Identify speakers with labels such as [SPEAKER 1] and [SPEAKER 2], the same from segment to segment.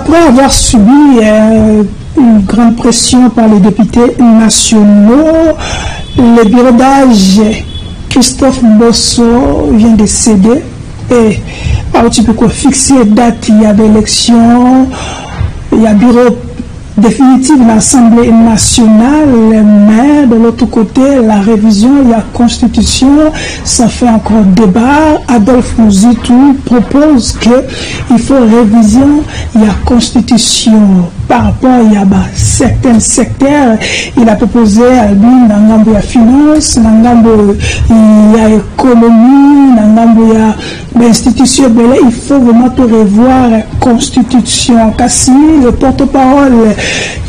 [SPEAKER 1] Après avoir subi une grande pression par les députés nationaux, le bureau d'âge Christophe Mbosso vient de céder et tu peux fixer date, il y a l'élection, il y a bureau définitive de l'Assemblée nationale, mais de l'autre côté, la révision, il y a constitution, ça fait encore débat. Adolphe Mouzitou propose qu'il faut révision, il y a constitution. Par rapport à certains secteurs, il a proposé à lui, dans la finance, dans la économie, dans l'institution, il faut vraiment revoir la constitution. Cassi, le porte-parole,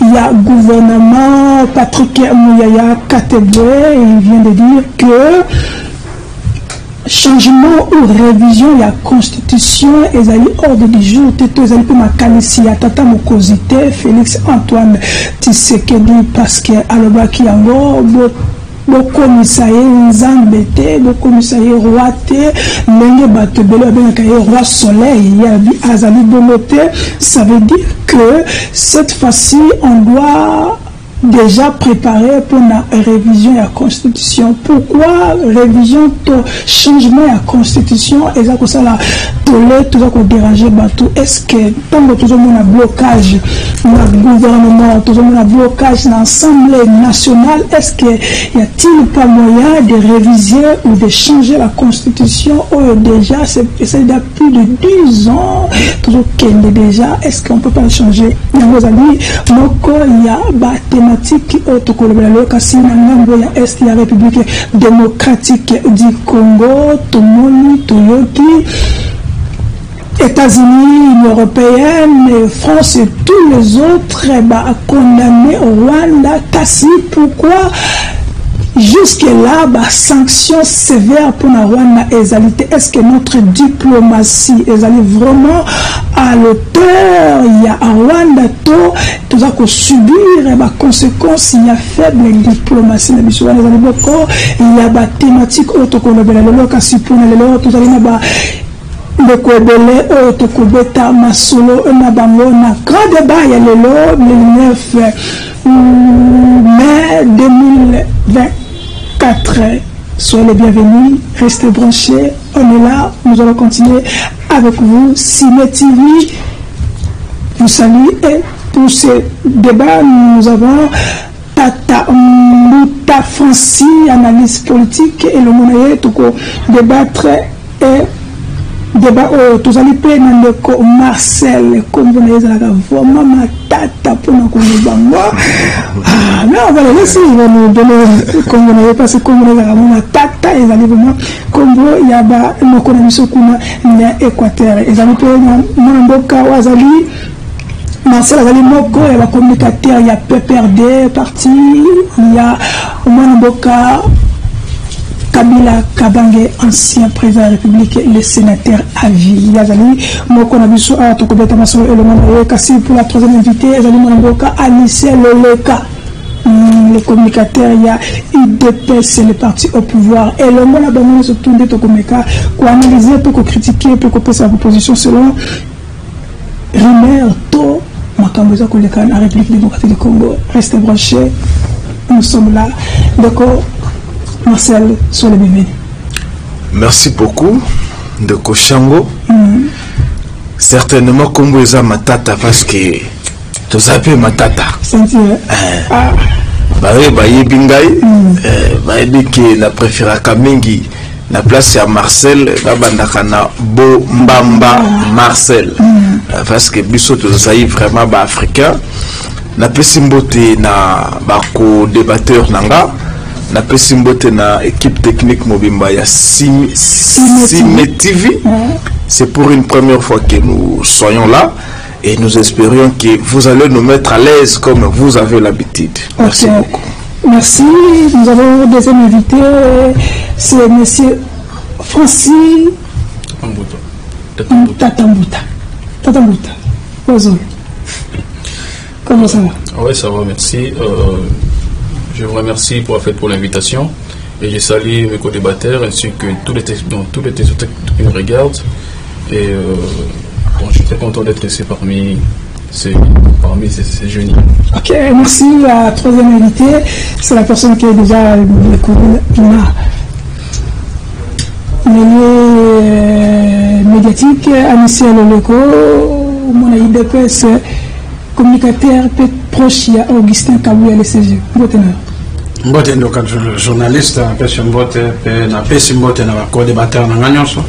[SPEAKER 1] il y a gouvernement, Patrick Mouyaya Katebe, il vient de dire que changement ou révision de la constitution est ordre du jour tete ezali pe makanisi ya tata mokozite Félix Antoine Tshisekedi parce que alobaki yango bokomisa ye nzambe te bokomisa ye roi te ndenge bato ebele babengaka ye roi soleil yabi azali bongo te. Ça veut dire que cette fois-ci on doit déjà préparé pour la révision de la Constitution. Pourquoi révision, changement de la Constitution, et ça, tout ça déranger tout. Est-ce que tant que tout le monde a blocage dans le gouvernement, tout le monde a blocage dans l'Assemblée nationale, est-ce qu'il y a-t-il pas moyen de réviser ou de changer la Constitution déjà, c'est déjà plus de 10 ans, toujours qu'elle est déjà, est-ce qu'on ne peut pas le changer? Il y a thématique autocoloniale kasi na ngambo ya est ya République démocratique du Congo, Tomoni, Toyoki, États-Unis, Union européenne, France et tous les autres condamnés au Rwanda. Kasi pourquoi jusque-là, sanctions sévères pour la Rwanda égalité? Est-ce que notre diplomatie est vraiment à l'auteur? Il y a à Rwanda tout ça qu'on subir les conséquences, il y a faible diplomatie. Il y a des thématiques autocoloniales, tout ça, le Kobele, Otokobeta, Masolo, Nabango, na grand débat, il y a le 9 mai 2024. Soyez les bienvenus, restez branchés, on est là, nous allons continuer avec vous. Ciné TV vous salue et pour ce débat, nous avons Tata Mouta Franci, analyse politique et le monnaie, tout débattre et débat tous allez prendre le Marcel comme vous l'avez vraiment ma tata pour nous connaître non on va le laisser il va nous donner comme vous l'avez passé comme vous l'avez ma tata et allez vraiment comme vous il y a nos connaissances comme l'Équateur et allez prendre mon boka wazali Marcel Azali Moko et la communicateur il y a PPRD parti il y a mon boka Kabila Kabange, ancien président de la République, le sénateur à vie. Yazali, Moko Nabiso, Tokobeta Masolo, et le monde Kassi pour la troisième invitée, Yazali Monaboka, Alice Loleka. Le communicateur, il y a IDP, c'est le parti au pouvoir. Et le monde a besoin de se tourner Tokomeka, pour analyser, pour critiquer, pour couper sa proposition selon Rimer, To, Makamboza Koleka, la République démocratique du Congo. Restez branchés, nous sommes là. D'accord. Marcel, sur le bébé.
[SPEAKER 2] Merci beaucoup de Koshango. Certainement, Congo est ma tata parce que tu sais ma tata. Bah oui, bah yebingai. Bah dit que na préféré Kamengi na place à Marcel, na bandakana Bo Mbamba Marcel. Parce que biso tu sais vraiment bah africain. Na pesimbote na ba co-débatteur nanga. Na pesimbote na équipe technique Mobimba ya Ciné TV. C'est pour une première fois que nous soyons là et nous espérions que vous allez nous mettre à l'aise comme vous avez l'habitude. Merci beaucoup.
[SPEAKER 1] Merci. Nous avons des invités. C'est monsieur Francis Tatambuta. Bonjour. Comment ça va?
[SPEAKER 3] Oui, ça va, merci. Je vous remercie pour l'invitation et je salue mes co-débatteurs ainsi que tous les téléspectateurs qui nous regardent. Et bon, je suis très content d'être ici parmi parmi ces jeunes.
[SPEAKER 1] Ok, merci. La troisième invitée, c'est la personne qui est déjà découvert Pina. Milieu médiatique, Amicia Loleko, mon IDPS, communicateur peut proche à Augustin Kabouya LCG.
[SPEAKER 4] Mbote ndoka journaliste pesi mbote pe na pesi mbote na co-débatteur na nganyonso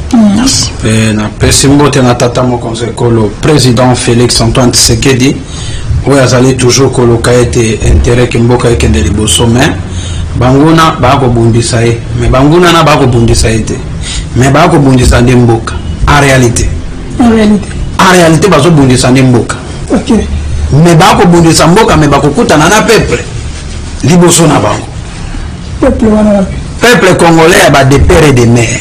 [SPEAKER 4] pe na pesi mbote na tata mokonze kolo président Félix Antoine Tshisekedi où azali toujours koloka ete intérêt kimboka ekende liboso mais banguna bako bundisa ye mais banguna na bako bundisa ete mais bako bundisa nde mboka en réalité bazo bundisa nde mboka
[SPEAKER 1] ok
[SPEAKER 4] mais bako bundisa mboka mais bako kutana na peuple liboso na bango peuple congolais a des pères et des mères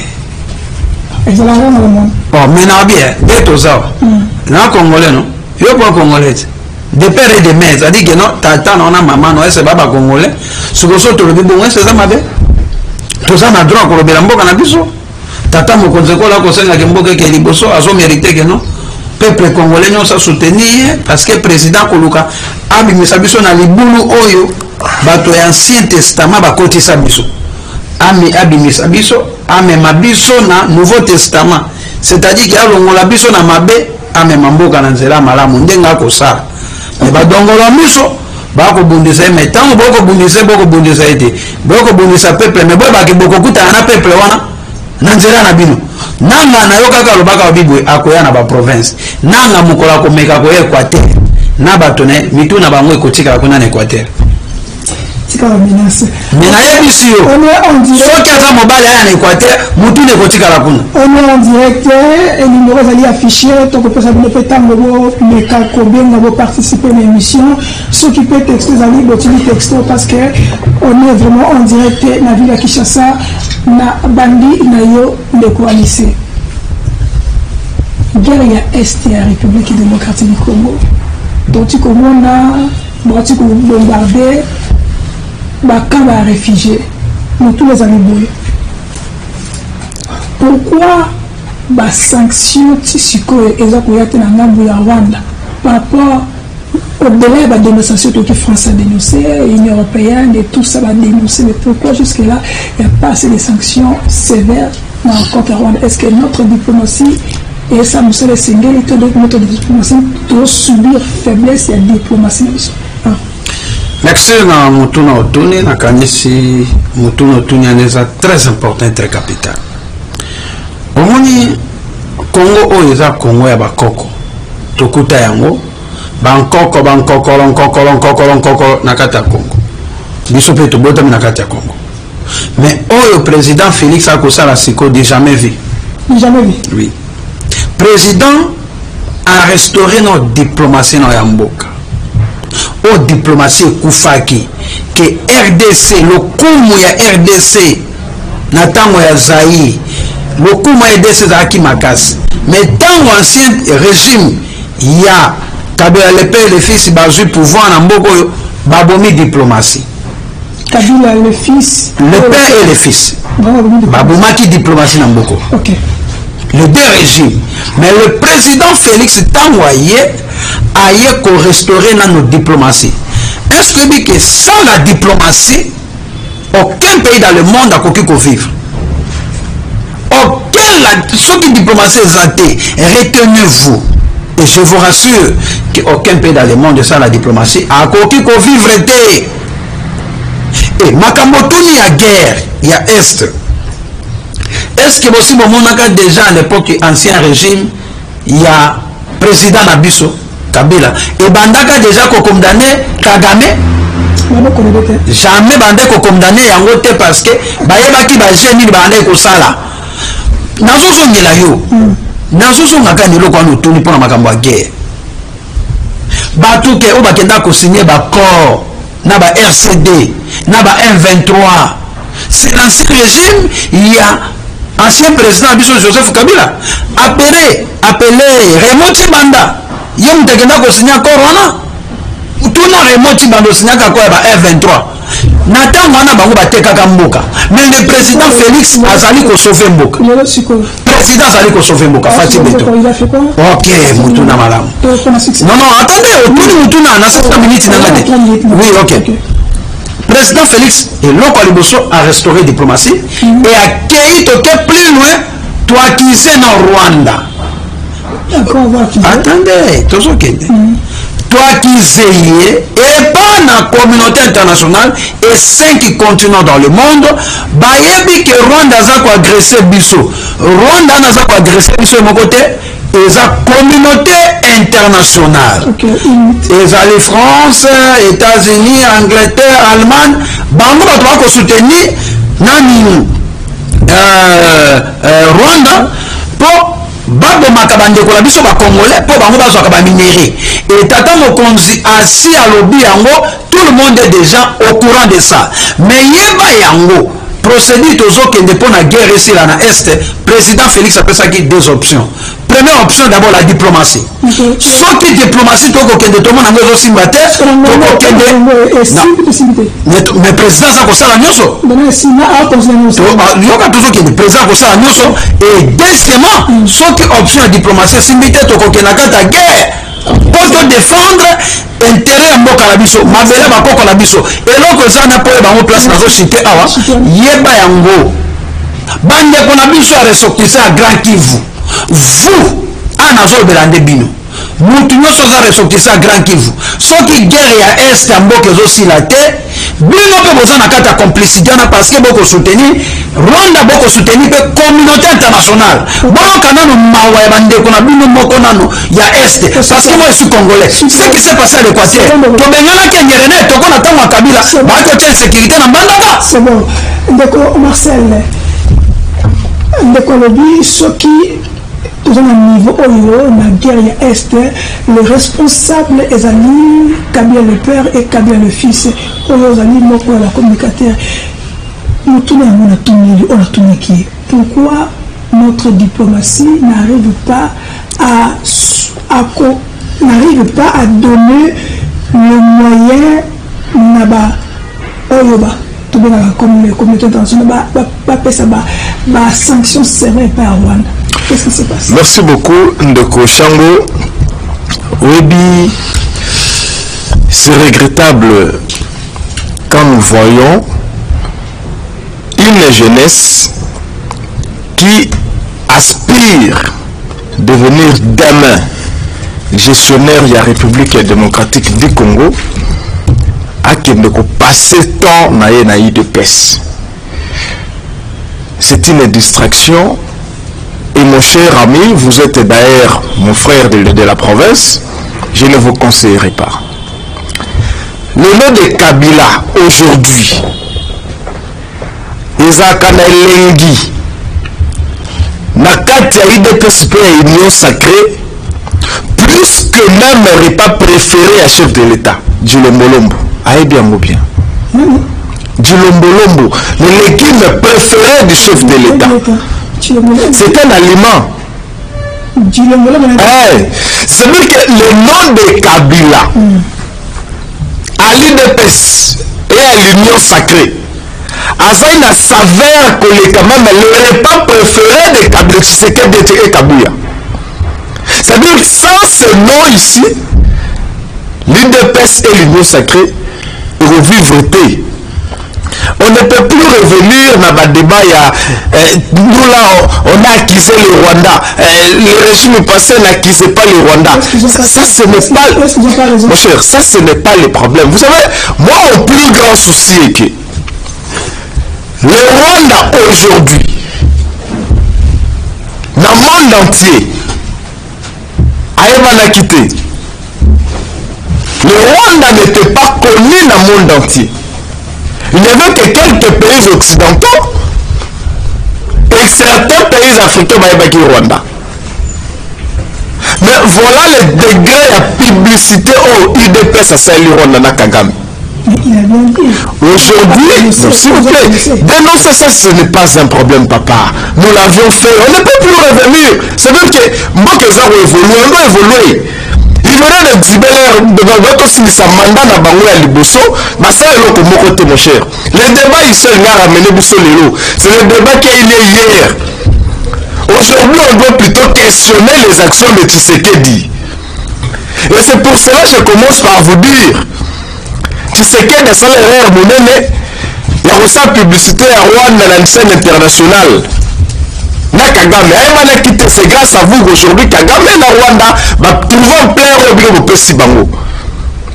[SPEAKER 4] oh mais na bien beto ça na congolais non yo pas congolais des pères et des mères ça dit que non tata non na maman non c'est baba congolais ce que so to le bon c'est ça mabe to ça na droit ko le mboka na biso tata mo konze ko la ko senga ke mboka ke liboso azo mériter que non peuple congolais non ça soutenir parce que président Koluka abimisa biso na libulu oyo bato ya ancien testament bakotisa biso abimisa biso amema biso na nouveau testament c'est-à-dire que alongola biso na mabe amema mboka na nzela malamu ndenga kosala mais badongola biso bakobundisa ye mais ntango bokobundisa ete bokobundisa peuple mais boye baki bokokutana na peuple wana na nzela na bino nanga na yo kaka alobaka babibwe akoya na baprovince nanga mokolo akomeka koya Équateur na bato na mitu na bango ekotikala kuna na Équateur mais nayebisi yo soki aza mobali aya na Équateur mutu na ekotikala kuna
[SPEAKER 1] on est en direct et numéro ezali affiché tokopesa bino mpe ntango bomeka kobenga boparticiper na émission soki mpe texto ezali botili texto parce que on est vraiment en direct na ville ya Kinshasa na bandi na yo ndeko ya lycée guerre ya est ya République démocratique du Congo toti komona bati kobombarde camp de réfugiés, nous tous les années. Pourquoi les sanctions et les Rwanda par rapport au-delà de la dénonciation que la France a dénoncé, l'Union européenne et tout ça va dénoncer, mais pourquoi jusque-là il n'y a pas assez de sanctions sévères contre Rwanda? Est-ce que notre diplomatie et ça nous sert de single et notre diplomatie doit subir faiblesse et diplomatie?
[SPEAKER 4] Merci na mutuna otuni na kanisi mutuna otuni aneza très important et très capital. Omoni Congo oyo Congo ya bakoko tokuta yango bankoko na kata Congo biso pe tobota na kata Congo mais oyo président Félix akosala siko dit jamais vu oui président a restauré notre diplomatie na yamboka au diplomatie kufaki que RDC le kumu ya RDC na tango ya Zaïre le kumu ya RDC zaki makasi mais tango ancien régime ya Kabila le père et le fils bazui pouvoir na mboko babomi diplomatie
[SPEAKER 1] Kabila le fils
[SPEAKER 4] le père et le fils babomaki diplomatie na mboko
[SPEAKER 1] OK
[SPEAKER 4] les deux régimes mais le président Félix Tangoye a qu'on restaurer notre diplomatie. Est-ce que sans la diplomatie, aucun pays dans le monde a pu vivre? Ceux qui diplomatie est athée, retenez-vous. Et je vous rassure qu'aucun pays dans le monde sans la diplomatie a pu vivre. Et Makamotuni a guerre, il y a Est. Est-ce que aussi déjà à l'époque ancien régime, il y a président Nabiso Kabila et bandaka déjà ko condamné Kagame jamais bandé ko condamné yango te parce que bayebaki ba jeune ni bandé ko sala nazoso ngela yo nazoso ngaka ni loko no tuni pona makambo ya guerre batu ke o bakenda ko signer ba corps na ba RCD na ba M23 c'est l'ancien régime il y a ancien président Biso Joseph Kabila appelé Raymond Tshibanda yom tekenda ko signer corona tuna Raymond Tshibanda signer ka ko ba F23 Nathan wana bango batekaka mboka. Mais le président Félix azali ko sauver mboka. Président azali ko sauver mboka. Fatih Beto.
[SPEAKER 1] Il a fait quoi?
[SPEAKER 4] Ok, Mutuna Malam. Non, non, attendez, autour de Mutuna, on a 7 minutes. Oui, ok. Président Félix et l'Oko Liboso a restauré la diplomatie et a accueilli plus loin, toi qui es dans Rwanda. Attendez, tout ce qui toi qui es et pas dans la communauté internationale et 5 continents dans le monde, bayebi que Rwanda a agressé Bisso. Rwanda a agressé Bisso de mon côté. Et la communauté internationale. Et les France, États-Unis, Angleterre, Allemagne, bango doit soutenir nani Rwanda pour babo makabande ko la biso ba congolais pour bango ba zwa ba minéré. Et tata mokonzi assis à lobby yango, tout le monde est déjà au courant de ça. Mais yeba yango procédure toujours qui dépend de la guerre ici là dans l'Est, président Félix a fait ça qui deux options. Première option d'abord la diplomatie. Sauf que diplomatie tout que de tout le monde a besoin de s'imbattre, mais président ça comme ça la nyoso. Il y a toujours qui est président comme ça la nyoso et deuxièmement, sauf que option de diplomatie s'imbattre tout que na ta guerre. Pour te défendre intérêt à mboka la biso mabele bakoko la biso eloko za na po ba place na zo cité awa yeba yango bande ko na biso a ressortissant à Grand Kivu vous ana zo belande bino mutu nyoso za ressortissant à Grand Kivu soki guerre ya est ya mboka zo silate bino pe boza na kata complicité na parce que boko soutenir Rwanda boko soutenir pe communauté internationale boka nano mawa ya bande ko na bino moko nano ya est parce que moi je suis congolais ce qui s'est passé à l'Équateur to bengana ke nyerene to kona tango kabila ba ko tien sécurité na bandaka
[SPEAKER 1] c'est bon ndeko Marcel ndeko lobi soki dans un niveau où la guerre est le responsable est Ali Kabila le père et Kabila le fils aux Ali moko la communicateur nous tournons on a tourné qui pourquoi notre diplomatie n'arrive pas à donner le moyen naba oyoba tout bien la communauté internationale ba sanction sévère par Rwanda. Qu'est-ce qui se passe?
[SPEAKER 2] Merci beaucoup Ndeko Shango. Webi, c'est regrettable quand nous voyons une jeunesse qui aspire à devenir demain gestionnaire de la République démocratique du Congo à qui ne peut passer temps na UDPS. C'est une distraction. Et mon cher ami, vous êtes d'ailleurs mon frère de la province, je ne vous conseillerai pas. Le nom de Kabila aujourd'hui, Ezakana Lengi, Nakatia IDPS et Union Sacrée, plus que même repas préféré à chef de l'État, Djilombolombo. Aïe bien ou bien. Djilombolombo, le légume préféré du chef de l'État. C'est un aliment. C'est-à-dire que le nom de Kabila à l'UDPS et à l'Union Sacrée a une saveur que quand même le repas préféré de Kabila, c'est que Kabila. C'est-à-dire que sans ce nom ici, l'UDPS et l'Union Sacrée revivre paix. On ne peut plus revenir dans le débat. Nous là, on a accusé le Rwanda. Le régime passé n'accusait pas le Rwanda. Ça, ce n'est pas... Mon cher, ça, ce n'est pas le problème. Vous savez, moi, mon plus grand souci est que le Rwanda aujourd'hui, dans le monde entier, a quitté. Le Rwanda n'était pas connu dans le monde entier. Il n'y avait que quelques pays occidentaux et certains pays africains qui au Rwanda. Mais voilà le degré de publicité au UDPS à Sahel Rwanda na Kagame. Aujourd'hui, s'il vous plaît, dénoncer ça, ce n'est pas un problème, papa. Nous l'avions fait, on ne peut plus revenir. C'est même que Mbokezar évolue, on doit évoluer. Il venez de Dibéler, de Silisa Manda na bango ya liboso, ça est le comme côté mon cher. Le débat ici n'a ramené Bousso Lelo. C'est le débat qui est né hier. Aujourd'hui, on doit plutôt questionner les actions de Tshisekedi. Et c'est pour cela que je commence par vous dire Tshisekedi a fait l'erreur monnaie. Il y a aussi la publicité à Rwanda dans la scène internationale. Na Kagame, c'est grâce à vous qu'aujourd'hui Kagame na Rwanda va trouver un plein au Pessi Bango.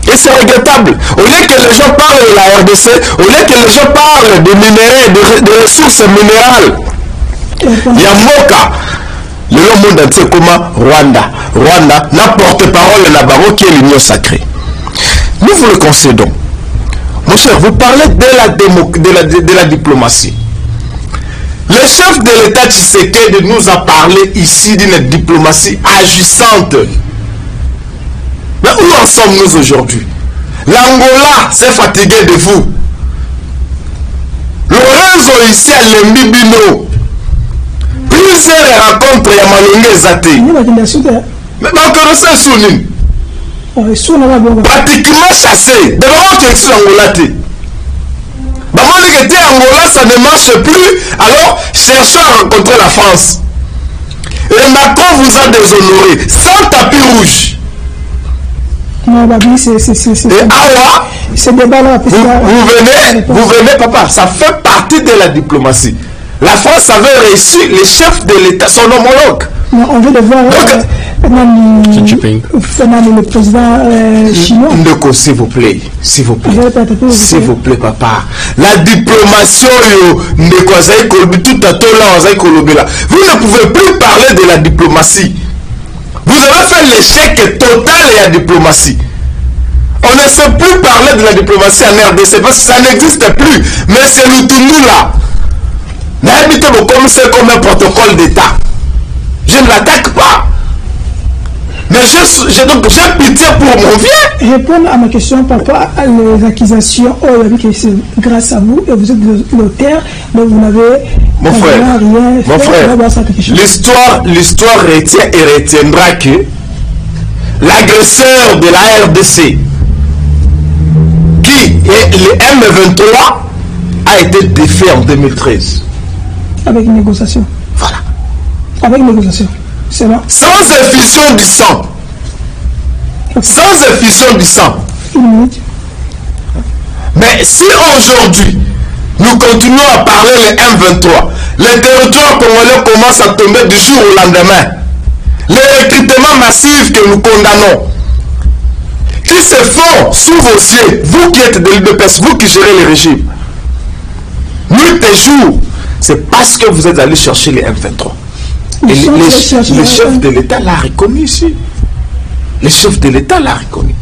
[SPEAKER 2] Et c'est regrettable. Au lieu que les gens parlent de la RDC, au lieu que les gens parlent de minéraux, de ressources minérales, il y a Moka. Le monde entier comme Rwanda. Rwanda, la porte-parole de la Baro qui est l'union sacrée. Nous vous le concédons. Mon cher, vous parlez de la diplomatie. Le chef de l'État Tshisekedi nous a parlé ici d'une diplomatie agissante. Mais où en sommes-nous aujourd'hui? L'Angola s'est fatigué de vous. Lorenzo ici à Lembibino. Plusieurs rencontres à Malongue Zate. Mais vous connaissez Sounine. Pratiquement chassé. De vraiment tu es Angola. Angola, ça ne marche plus. Alors, cherchons à rencontrer la France. Et Macron vous a déshonoré. Sans tapis rouge.
[SPEAKER 1] Non,
[SPEAKER 2] et Awa, vous venez, papa, ça fait partie de la diplomatie. La France avait reçu le chef de l'État, son homologue.
[SPEAKER 1] Non, on veut le voir. Le président chinois.
[SPEAKER 2] Ndeko, s'il vous plaît. S'il vous plaît. S'il vous plaît, papa. La diplomatie, Ndeko, tout à là, vous ne pouvez plus parler de la diplomatie. Vous avez fait l'échec total de la diplomatie. On ne sait plus parler de la diplomatie en RDC parce que ça n'existe plus. Mais c'est le tout là. N'habitez vous comme c'est comme un protocole d'État. Je ne l'attaque pas. Mais j'ai pitié pour mon vieux.
[SPEAKER 1] Répondre à ma question par rapport à les accusations. Oh, il a dit que c'est grâce à vous et vous êtes l'auteur, donc vous n'avez
[SPEAKER 2] mon frère, l'histoire retient et retiendra que l'agresseur de la RDC, qui est le M23, a été défait en 2013.
[SPEAKER 1] Avec une négociation.
[SPEAKER 2] Voilà.
[SPEAKER 1] Avec une négociation. C'est là.
[SPEAKER 2] Sans effusion du sang. Sans effusion du sang. Mais si aujourd'hui, nous continuons à parler le M23, les territoires congolais commencent à tomber du jour au lendemain. Les recrutements massifs que nous condamnons, qui se font sous vos yeux, vous qui êtes de l'UDPS, vous qui gérez le régime, nuit et jour, c'est parce que vous êtes allé chercher les M23. Et le chef de l'État l'a reconnu ici. Le chef de l'État l'a reconnu.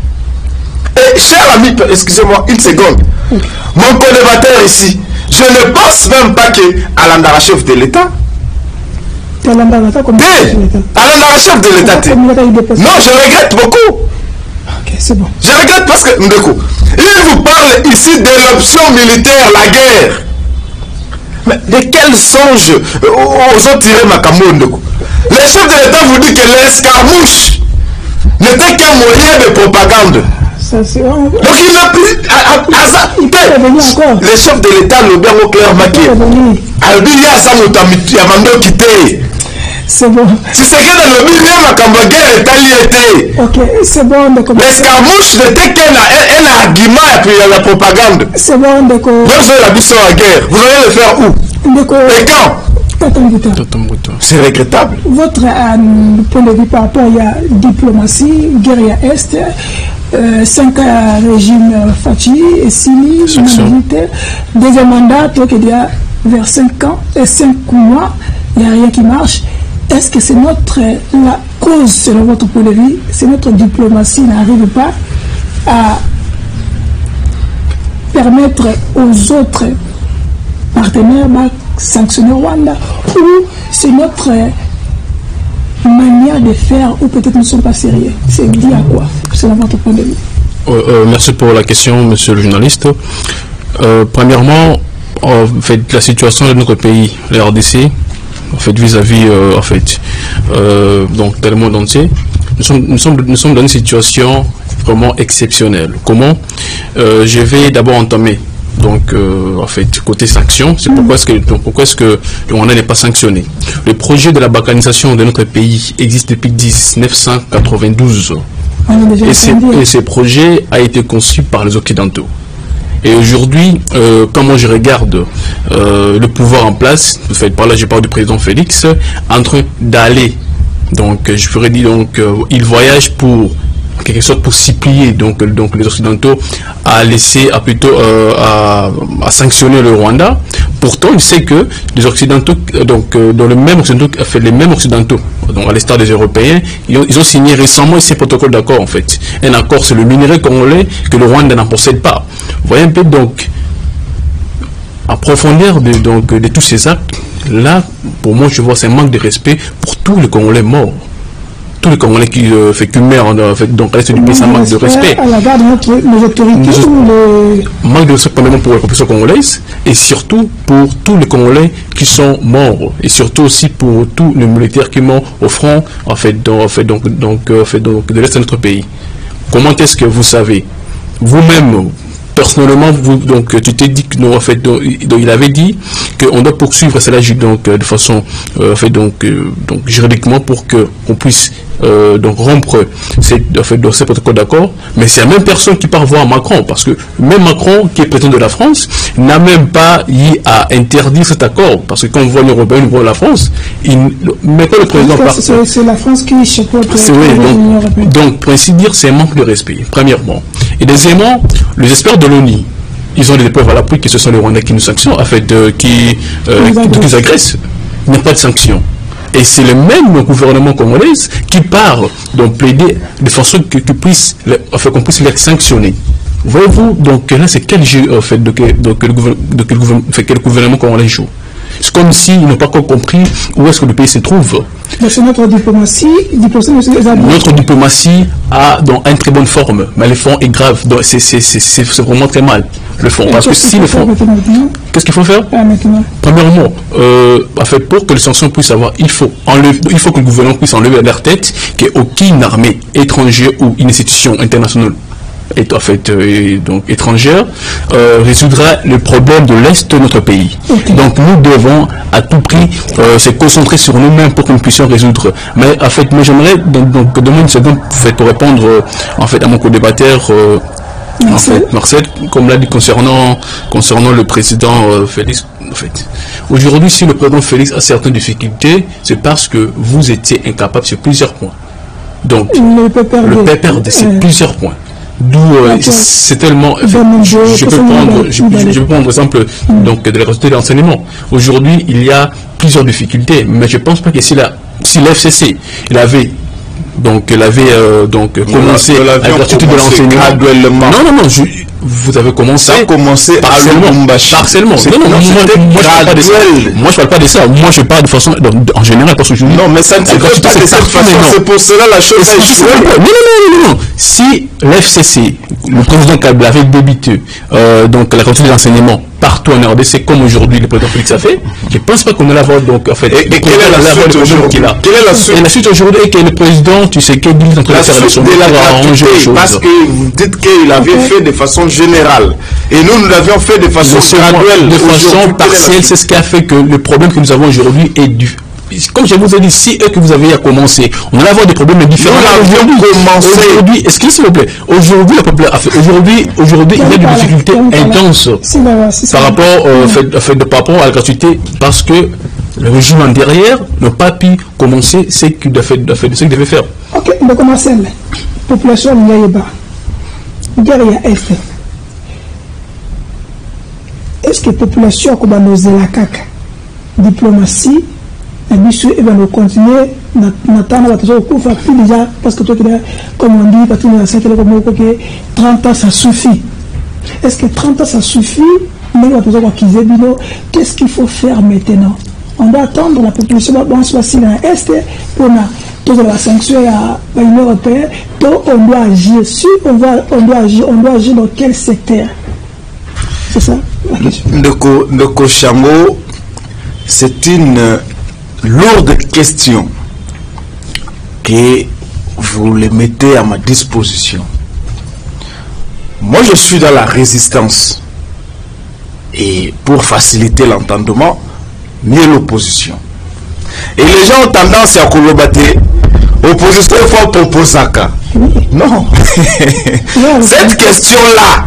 [SPEAKER 2] Et cher ami, excusez-moi une seconde, mon co-débatteur ici, je ne pense même pas qu'à l'Andara chef de l'État.
[SPEAKER 1] Alandara
[SPEAKER 2] chef de l'État. Non, je regrette beaucoup.
[SPEAKER 1] Ok, c'est bon.
[SPEAKER 2] Je regrette parce que Ndeko, il vous parle ici de l'option militaire, la guerre. Mais de quel songe osons tirer Makamou Ndeko? Le chef de l'État vous dit que l'escarmouche n'était qu'un moyen de propagande. Donc il n'a plus. Le chef de l'État, le bien au clair maquillé.
[SPEAKER 1] C'est bon.
[SPEAKER 2] Si c'est que le milieu ma guerre est alliée.
[SPEAKER 1] Ok, c'est bon.
[SPEAKER 2] L'escarmouche n'était qu'un argument et puis la propagande.
[SPEAKER 1] C'est bon, d'accord.
[SPEAKER 2] Vous avez la mission à guerre. Vous allez le faire où? Et quand? C'est regrettable.
[SPEAKER 1] Votre point de vue par rapport à la diplomatie, guerre à Est, 5 régimes Fachi et Sini, deuxième mandat, donc il y a vers 5 ans et 5 mois, il n'y a rien qui marche. Est-ce que c'est la cause, selon votre point de vue, c'est notre diplomatie n'arrive pas à permettre aux autres partenaires de sanctionner Rwanda, ou c'est notre manière de faire, ou peut-être nous ne sommes pas sérieux? C'est dit à quoi, selon votre point de vue?
[SPEAKER 3] Merci pour la question, monsieur le journaliste. Premièrement, en fait, la situation de notre pays, la RDC, en fait, vis-à-vis donc dans le monde entier, nous sommes dans une situation vraiment exceptionnelle. Comment je vais d'abord entamer. Donc, en fait, côté sanctions, c'est pourquoi est-ce que le Rwanda n'est pas sanctionné. Le projet de la balkanisation de notre pays existe depuis 1992. Et ce projet a été conçu par les Occidentaux. Et aujourd'hui, comment je regarde le pouvoir en place, en fait, par là je parle du président Félix, en train d'aller, donc je pourrais dire, donc, il voyage pour quelque sorte pour s'y plier, donc les Occidentaux à laisser, à sanctionner le Rwanda. Pourtant, il sait que les Occidentaux, donc dans le même Occidentaux, les mêmes Occidentaux, donc à l'instar des Européens, ils ont signé récemment ces protocoles d'accord en fait. Un accord sur le minerai congolais que le Rwanda n'en possède pas. Vous voyez un peu donc à profondeur de tous ces actes. Là, pour moi, je vois c'est un manque de respect pour tous les Congolais morts. Tous les Congolais qui meurent donc reste du pays, ça manque de respect.
[SPEAKER 1] À la garde de nos autorités
[SPEAKER 3] manque de respect premièrement pour la population congolaise et surtout pour tous les Congolais qui sont morts et surtout aussi pour tous les militaires qui sont au front de l'est de notre pays. Comment est-ce que vous savez vous-même? Personnellement, tu t'es dit que non, en fait, donc, il avait dit qu'on doit poursuivre cela de façon juridiquement pour qu'on puisse rompre ces protocoles d'accord. Mais c'est la même personne qui part voir Macron, parce que même Macron, qui est président de la France, n'a même pas eu à interdire cet accord, parce que quand on voit l'Union européenne, on voit la France, mais quand le président part,
[SPEAKER 1] c'est la France qui chapeaute
[SPEAKER 3] l'Union européenne. Donc, pour ainsi dire, c'est un manque de respect, premièrement. Et deuxièmement, les experts de l'ONU, ils ont des preuves à l'appui que ce sont les Rwandais qui nous sanctionnent, en fait, qui nous agressent. Il n'y a pas de sanctions. Et c'est le même gouvernement congolais qui part donc plaider de façon qu'on puisse les sanctionner. Voyez-vous, donc là, c'est quel jeu quel gouvernement congolais joue. C'est comme s'ils n'ont pas encore compris où est-ce que le pays se trouve.
[SPEAKER 1] C'est notre diplomatie.
[SPEAKER 3] Notre diplomatie a donc une très bonne forme, mais le fond est grave. Donc c'est vraiment très mal, le fond. Parce que si le fond... Qu'est-ce qu'il faut faire premièrement, pour que les sanctions puissent avoir, il faut que le gouvernement puisse enlever à leur tête qu'aucune armée étrangère ou une institution internationale étrangère résoudra le problème de l'Est de notre pays. Okay. Donc nous devons à tout prix se concentrer sur nous-mêmes pour que nous puissions résoudre. Mais j'aimerais donner une seconde pour répondre à mon co-débatteur Marcel, comme l'a dit concernant le président Félix. Aujourd'hui, si le président Félix a certaines difficultés, c'est parce que vous étiez incapable sur plusieurs points. Donc le PPRD, c'est plusieurs points. D'où c'est tellement. Je peux prendre l'exemple de la qualité de l'enseignement. Aujourd'hui, il y a plusieurs difficultés, mais je ne pense pas que si l'FCC avait commencé à la gratuité de l'enseignement graduellement. Non, vous avez commencé. Ça a commencé partiellement. Moi je parle pas de ça. Moi je parle de façon en général parce que je non, mais ça ne se fait pas de cette façon. C'est pour cela la chose est jouée. Non. Si l'FCC, le président Kabila avait débité la gratuité de l'enseignement partout en RDC comme aujourd'hui le président Félix a fait, je ne pense pas qu'on allait avoir et quelle est la suite aujourd'hui? La suite aujourd'hui est que le président, tu sais qu'il est en train de faire la parce que vous dites qu'il avait fait de façon générale et nous l'avions fait de façon graduelle, de façon partielle. C'est ce qui a fait que le problème que nous avons aujourd'hui est dû. Comme je vous ai dit, si eux que vous avez à commencer, on va avoir des problèmes différents. Aujourd'hui, excusez s'il vous plaît, aujourd'hui, il y a des difficultés intenses par rapport à la gratuité parce que le régime en derrière n'a pas pu commencer ce qu'il devait faire.
[SPEAKER 1] Ok, donc Marcel, population Niaïba, derrière F. Est-ce que la population a nos élacaka diplomatie et va nous continuer d'attendre plus déjà parce que toi comme on dit 30 ans ça suffit. Est-ce que 30 ans ça suffit? Mais qu'est-ce qu'il faut faire maintenant? On doit attendre la population dans l'Est pour la sanction à l'Union européenne. On doit agir sur, on doit agir dans quel secteur? C'est ça la question.
[SPEAKER 2] Ndoko Chambo, c'est une lourde question que vous les mettez à ma disposition. Moi, je suis dans la résistance. Et pour faciliter l'entendement, mieux l'opposition. Et les gens ont tendance à colobater. Opposition, il faut proposer ça. Non. Cette question-là,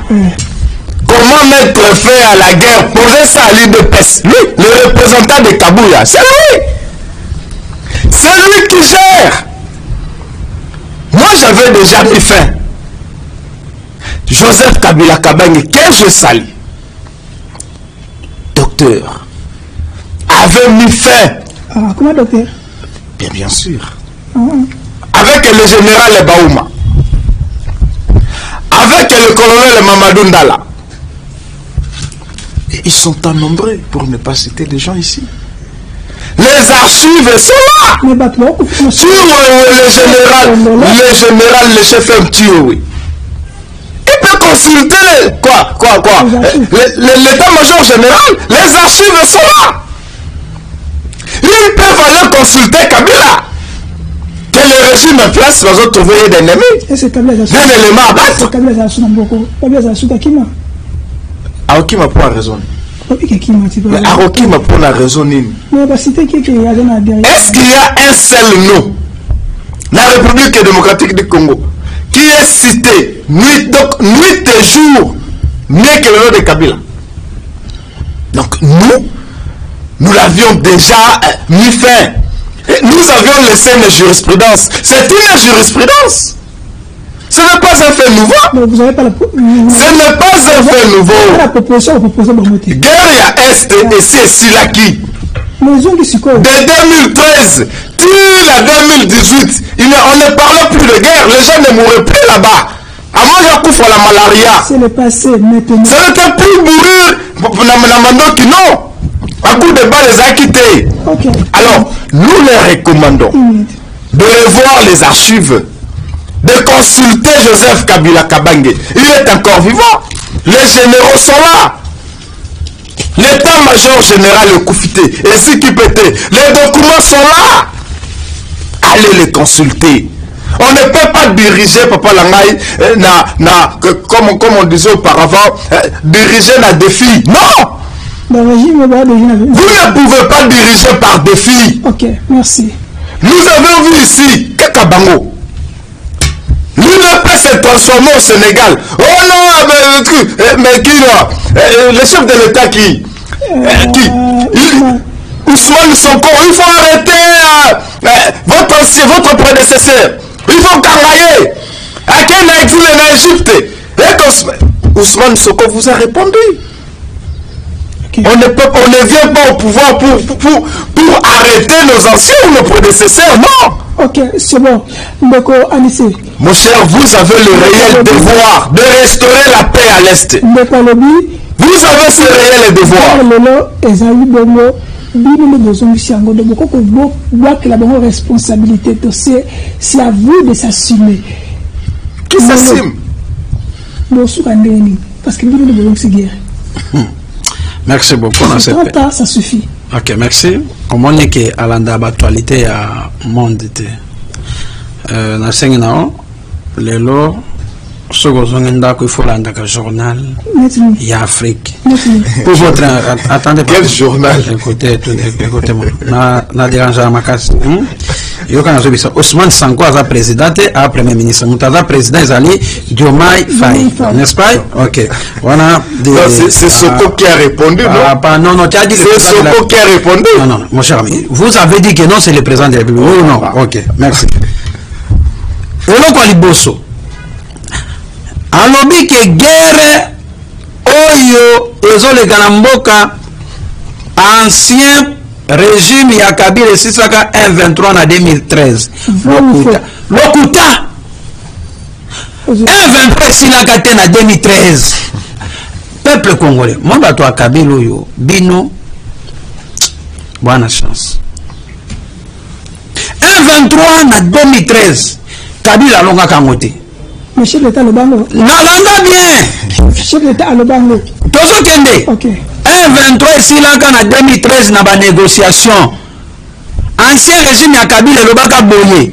[SPEAKER 2] comment mettre fin à la guerre, poser ça à l'UDPS, lui, le représentant de Kabouya, c'est lui. C'est lui qui gère. Moi, j'avais déjà mis fin. Joseph Kabila Kabange, que je salue, docteur, avait mis fin.
[SPEAKER 1] Ah, comment docteur?
[SPEAKER 2] Bien sûr. Avec le général Baouma, avec le colonel Mamadou Ndala. Et ils sont en nombreux, pour ne pas citer des gens ici. Les archives sont là. Sur le général, le chef Mtioui. Il peut consulter l'état-major général. Les archives sont là. Ils peuvent aller consulter Kabila. Que le régime en place va trouver des ennemis. Un élément à battre. Aokima pour raison. Mais Aokima pour la raison. Est-ce qu'il y a un seul nom, la République démocratique du Congo, qui est cité nuit et jour mieux que le nom de Kabila? Donc nous l'avions déjà mis fin. Nous avions laissé une jurisprudence. C'est une jurisprudence. Ce n'est pas un fait nouveau.
[SPEAKER 1] Mais vous avez pas la...
[SPEAKER 2] Ce n'est pas un fait nouveau.
[SPEAKER 1] La proposition, vous proposez
[SPEAKER 2] guerre à Est et c'est Silaki. De 2013 à 2018, on ne parlait plus de guerre. Les gens ne mouraient plus là-bas. À moi, j'ai couvert la malaria.
[SPEAKER 1] C'est le passé maintenant.
[SPEAKER 2] Ça n'était plus mourir. Non. À coup de balles, les a quittés.
[SPEAKER 1] Okay.
[SPEAKER 2] Alors, nous les recommandons de revoir les archives, de consulter Joseph Kabila Kabange. Il est encore vivant. Les généraux sont là. L'état-major général est Koufité. Et ce qui pétait. Les documents sont là. Allez les consulter. On ne peut pas diriger, Papa Langaï, comme on disait auparavant, diriger un défi. Non!
[SPEAKER 1] Vous
[SPEAKER 2] ne pouvez pas diriger par défi.
[SPEAKER 1] Ok, merci.
[SPEAKER 2] Nous avons vu ici Kakabango. L'UDP s'est transformé au Sénégal. Oh non, mais qui là? Le chef de l'État qui Ousmane Sonko, il faut arrêter votre prédécesseur. Il faut qu'enrayer. À quel exil en Égypte? Et Ousmane Sonko vous a répondu. Okay. On ne vient pas au pouvoir pour arrêter nos anciens ou nos prédécesseurs, non.
[SPEAKER 1] Ok, c'est bon. Donc, Anissé.
[SPEAKER 2] Mon cher, vous avez le réel devoir de restaurer la paix à l'Est. Vous avez ce réel devoir.
[SPEAKER 1] La responsabilité, c'est à vous de s'assumer.
[SPEAKER 2] Qui s'assume?
[SPEAKER 1] Parce que nous devons se guérir.
[SPEAKER 4] Merci beaucoup.
[SPEAKER 1] Ça suffit.
[SPEAKER 4] Ok, merci. Comment est-ce que Alanda l'actualité à monde na sengina les lots ce que il faut l'anda journal il y a Afrique pour votre attendez pas
[SPEAKER 2] quel journal
[SPEAKER 4] écoutez-moi na dérange à ma casse yo kana zo bisa Ousmane Sanko a président a premier ministre mutaza président Zali Diomaye Faye n'est-ce pas? Ok voilà
[SPEAKER 2] c'est Soko qui a répondu
[SPEAKER 4] non tu as dit
[SPEAKER 2] c'est Soko qui a répondu
[SPEAKER 4] non mon cher ami vous avez dit que non c'est le président de la République ou non? Ok merci. Oloko liboso alobi ke guerre oyo ezoleka na mboka ancien régime ya Kabila esisaka 1-23 na 2013 lokuta 1-23 esilaka te na 2013 peuple congolais mo bato ya Kabila oyo bino bwana chance 1-23 na 2013 Kabila alonga kango te.
[SPEAKER 1] Monsieur l'État le bango.
[SPEAKER 4] Nalanda bien.
[SPEAKER 1] Monsieur l'État le bango.
[SPEAKER 4] Tozo kende.
[SPEAKER 1] Ok.
[SPEAKER 4] 1-23 silaka na 2013 na ba négociation. Ancien régime ya Kabila lobaka boye.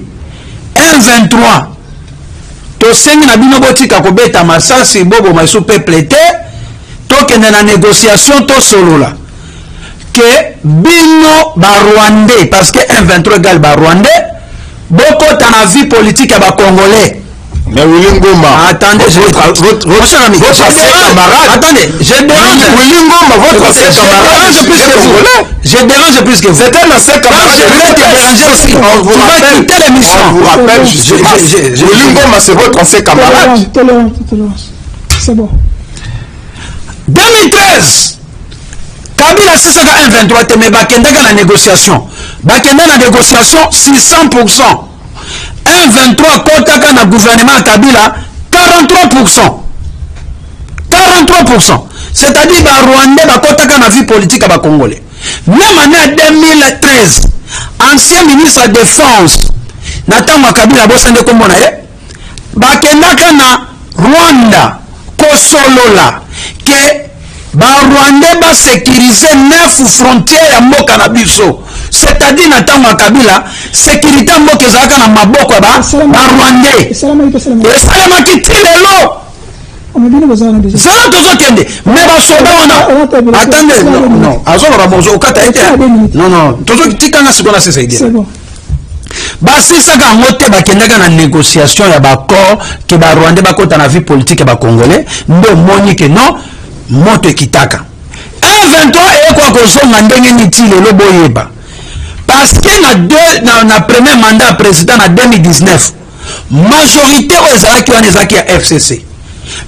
[SPEAKER 4] 1-23 tosengi na bino botika kobeta masasi bobo maisu peuple te tokende na négociation tosolola que bino ba Rwandais parce que 1-23 égale ba Rwandais beaucoup dans la vie politique à ba Congolais.
[SPEAKER 2] Mais Willy Ngoma,
[SPEAKER 4] attendez, votre ami, attendez, je dérange.
[SPEAKER 2] Willy Ngoma, votre ancien camarade,
[SPEAKER 4] je dérange plus que vous.
[SPEAKER 2] C'est un ancien camarade.
[SPEAKER 4] Je vais te déranger aussi. Tu vas quitter l'émission.
[SPEAKER 2] On vous rappelle, Willy Ngoma, c'est votre ancien camarade.
[SPEAKER 1] C'est bon.
[SPEAKER 4] 2013. Kabila Sisaka 1-23 mais bakendaka na négociation. Bakenda na négociation 600%. 1-23 kotaka na gouvernement Kabila 43%. 43%. C'est-à-dire ba Rwandais bakotaka na vie politique ba Congolais. Même année 2013, ancien ministre de défense Natama Kabila bosande kombona bakendaka na Rwanda kosolola ke ba Rwandais ba sécuriser 9 frontières ya mboka na biso. C'est-à-dire Natama Kabila sécurité mboka ezaka na maboko ba Rwandais. Esalama kitilelo. Zala tozo kende mais ba soda wana attendez non azolo ramozo okata ete non tozo tikanga sikona sesa idée.
[SPEAKER 1] C'est bon.
[SPEAKER 4] Basisaka ngote bakendaka na négociation ya baccord ke ba Rwandais bakota na vie politique ya ba Congolais ndo moni ke non moto kitaka 1-23 ekwa kozonga ndenge niti lelo boyeba parce que na premier mandat président na 2019 majorité aux ezalaki wana ezalaki ya FCC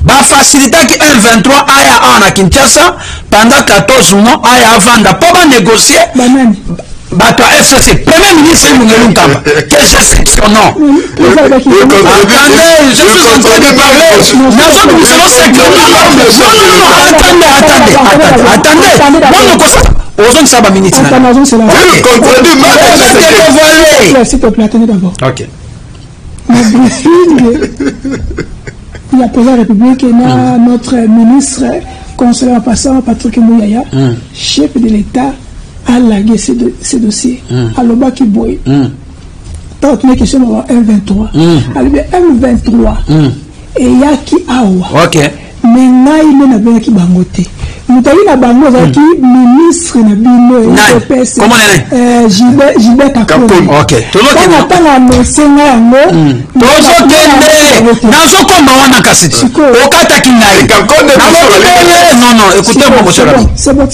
[SPEAKER 4] ba facilitaki 1-23 aya na Kinshasa pendant 14 mois aya avanda po ba négocier bato ya FCC premier ministre Lungelu Nkamba que je cite son nom. Attendez, je suis en train de parler. Attendez. Ça va minute.
[SPEAKER 1] S'il te plaît, attendez d'abord.
[SPEAKER 4] Ok.
[SPEAKER 1] Le briefing de la présidente de la République et notre ministre conseiller en passant, Patrick Mouyaya, chef de l'État, a lagué ces dossiers. Alors, Baki Boy. Tant que question de 1-23. Alors, 1-23. Et il y a qui awa.
[SPEAKER 4] Ok.
[SPEAKER 1] Mais il y a qui bangote. Nous avons na bango qui ministre na bino EPS.
[SPEAKER 4] Comment elle est?
[SPEAKER 1] Gilbert Kakon.
[SPEAKER 4] Ok. Tout le monde.
[SPEAKER 1] Quand on a annoncé yango.
[SPEAKER 4] Tozo kende. Nazo komba wana kasiti. Okata kinai. Non, écoutez-moi mon cher ami.
[SPEAKER 1] C'est bon,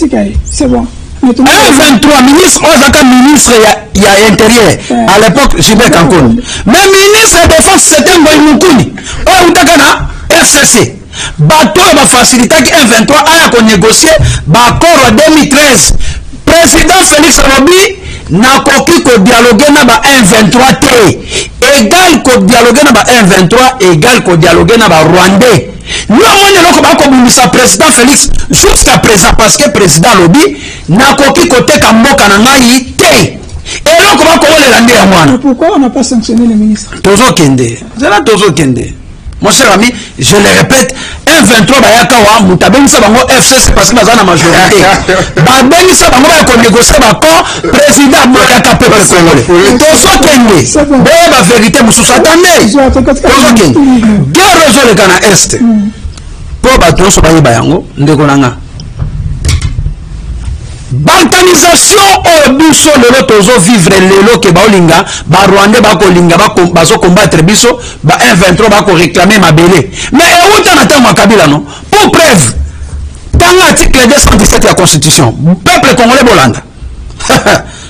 [SPEAKER 1] c'est bon.
[SPEAKER 4] 1-23 ministre Ozaka ministre il y a intérieur à l'époque Gilbert Kakon. Mais ministre de défense c'était Ngoy Mukuni. Utaka na FCC. Bato va faciliter 1-23 aya ko négocier accord en 2013. Président Félix Robi n'a koki ko dialoguer na ba 1-23 T. Égal ko dialoguer na ba 1-23 égal ko dialoguer na ba Rwandais. Nous avons dit président Félix jusqu'à présent parce que président Lobi n'a koki côté Kamboka na ngai T. Et là comment les landais à moi.
[SPEAKER 1] Pourquoi on n'a pas sanctionné le ministre?
[SPEAKER 4] Tozo Kende. C'est Tozo Kende. Mon cher ami, je le répète, 1-23 bayakawa mutabengi sa bango FCC parce que baza na majorité. Babengi sa bango ba ko négocier ba ko président moyaka peuple congolais. Tozo Kende. La vérité mususu attendez. Tozo Kende. Guerre réseau le Ghana Est. Po bato so bayeba yango ndeko nanga. Balkanisation au biso lelo tozo vivre lelo ke baolinga ba Rwandais ba kolinga ba zo combattre biso ba 1-23 ba ko réclamer mabele mais euta na tango Kabila non pour preuve dans l'article 217 de la constitution peuple congolais bolanda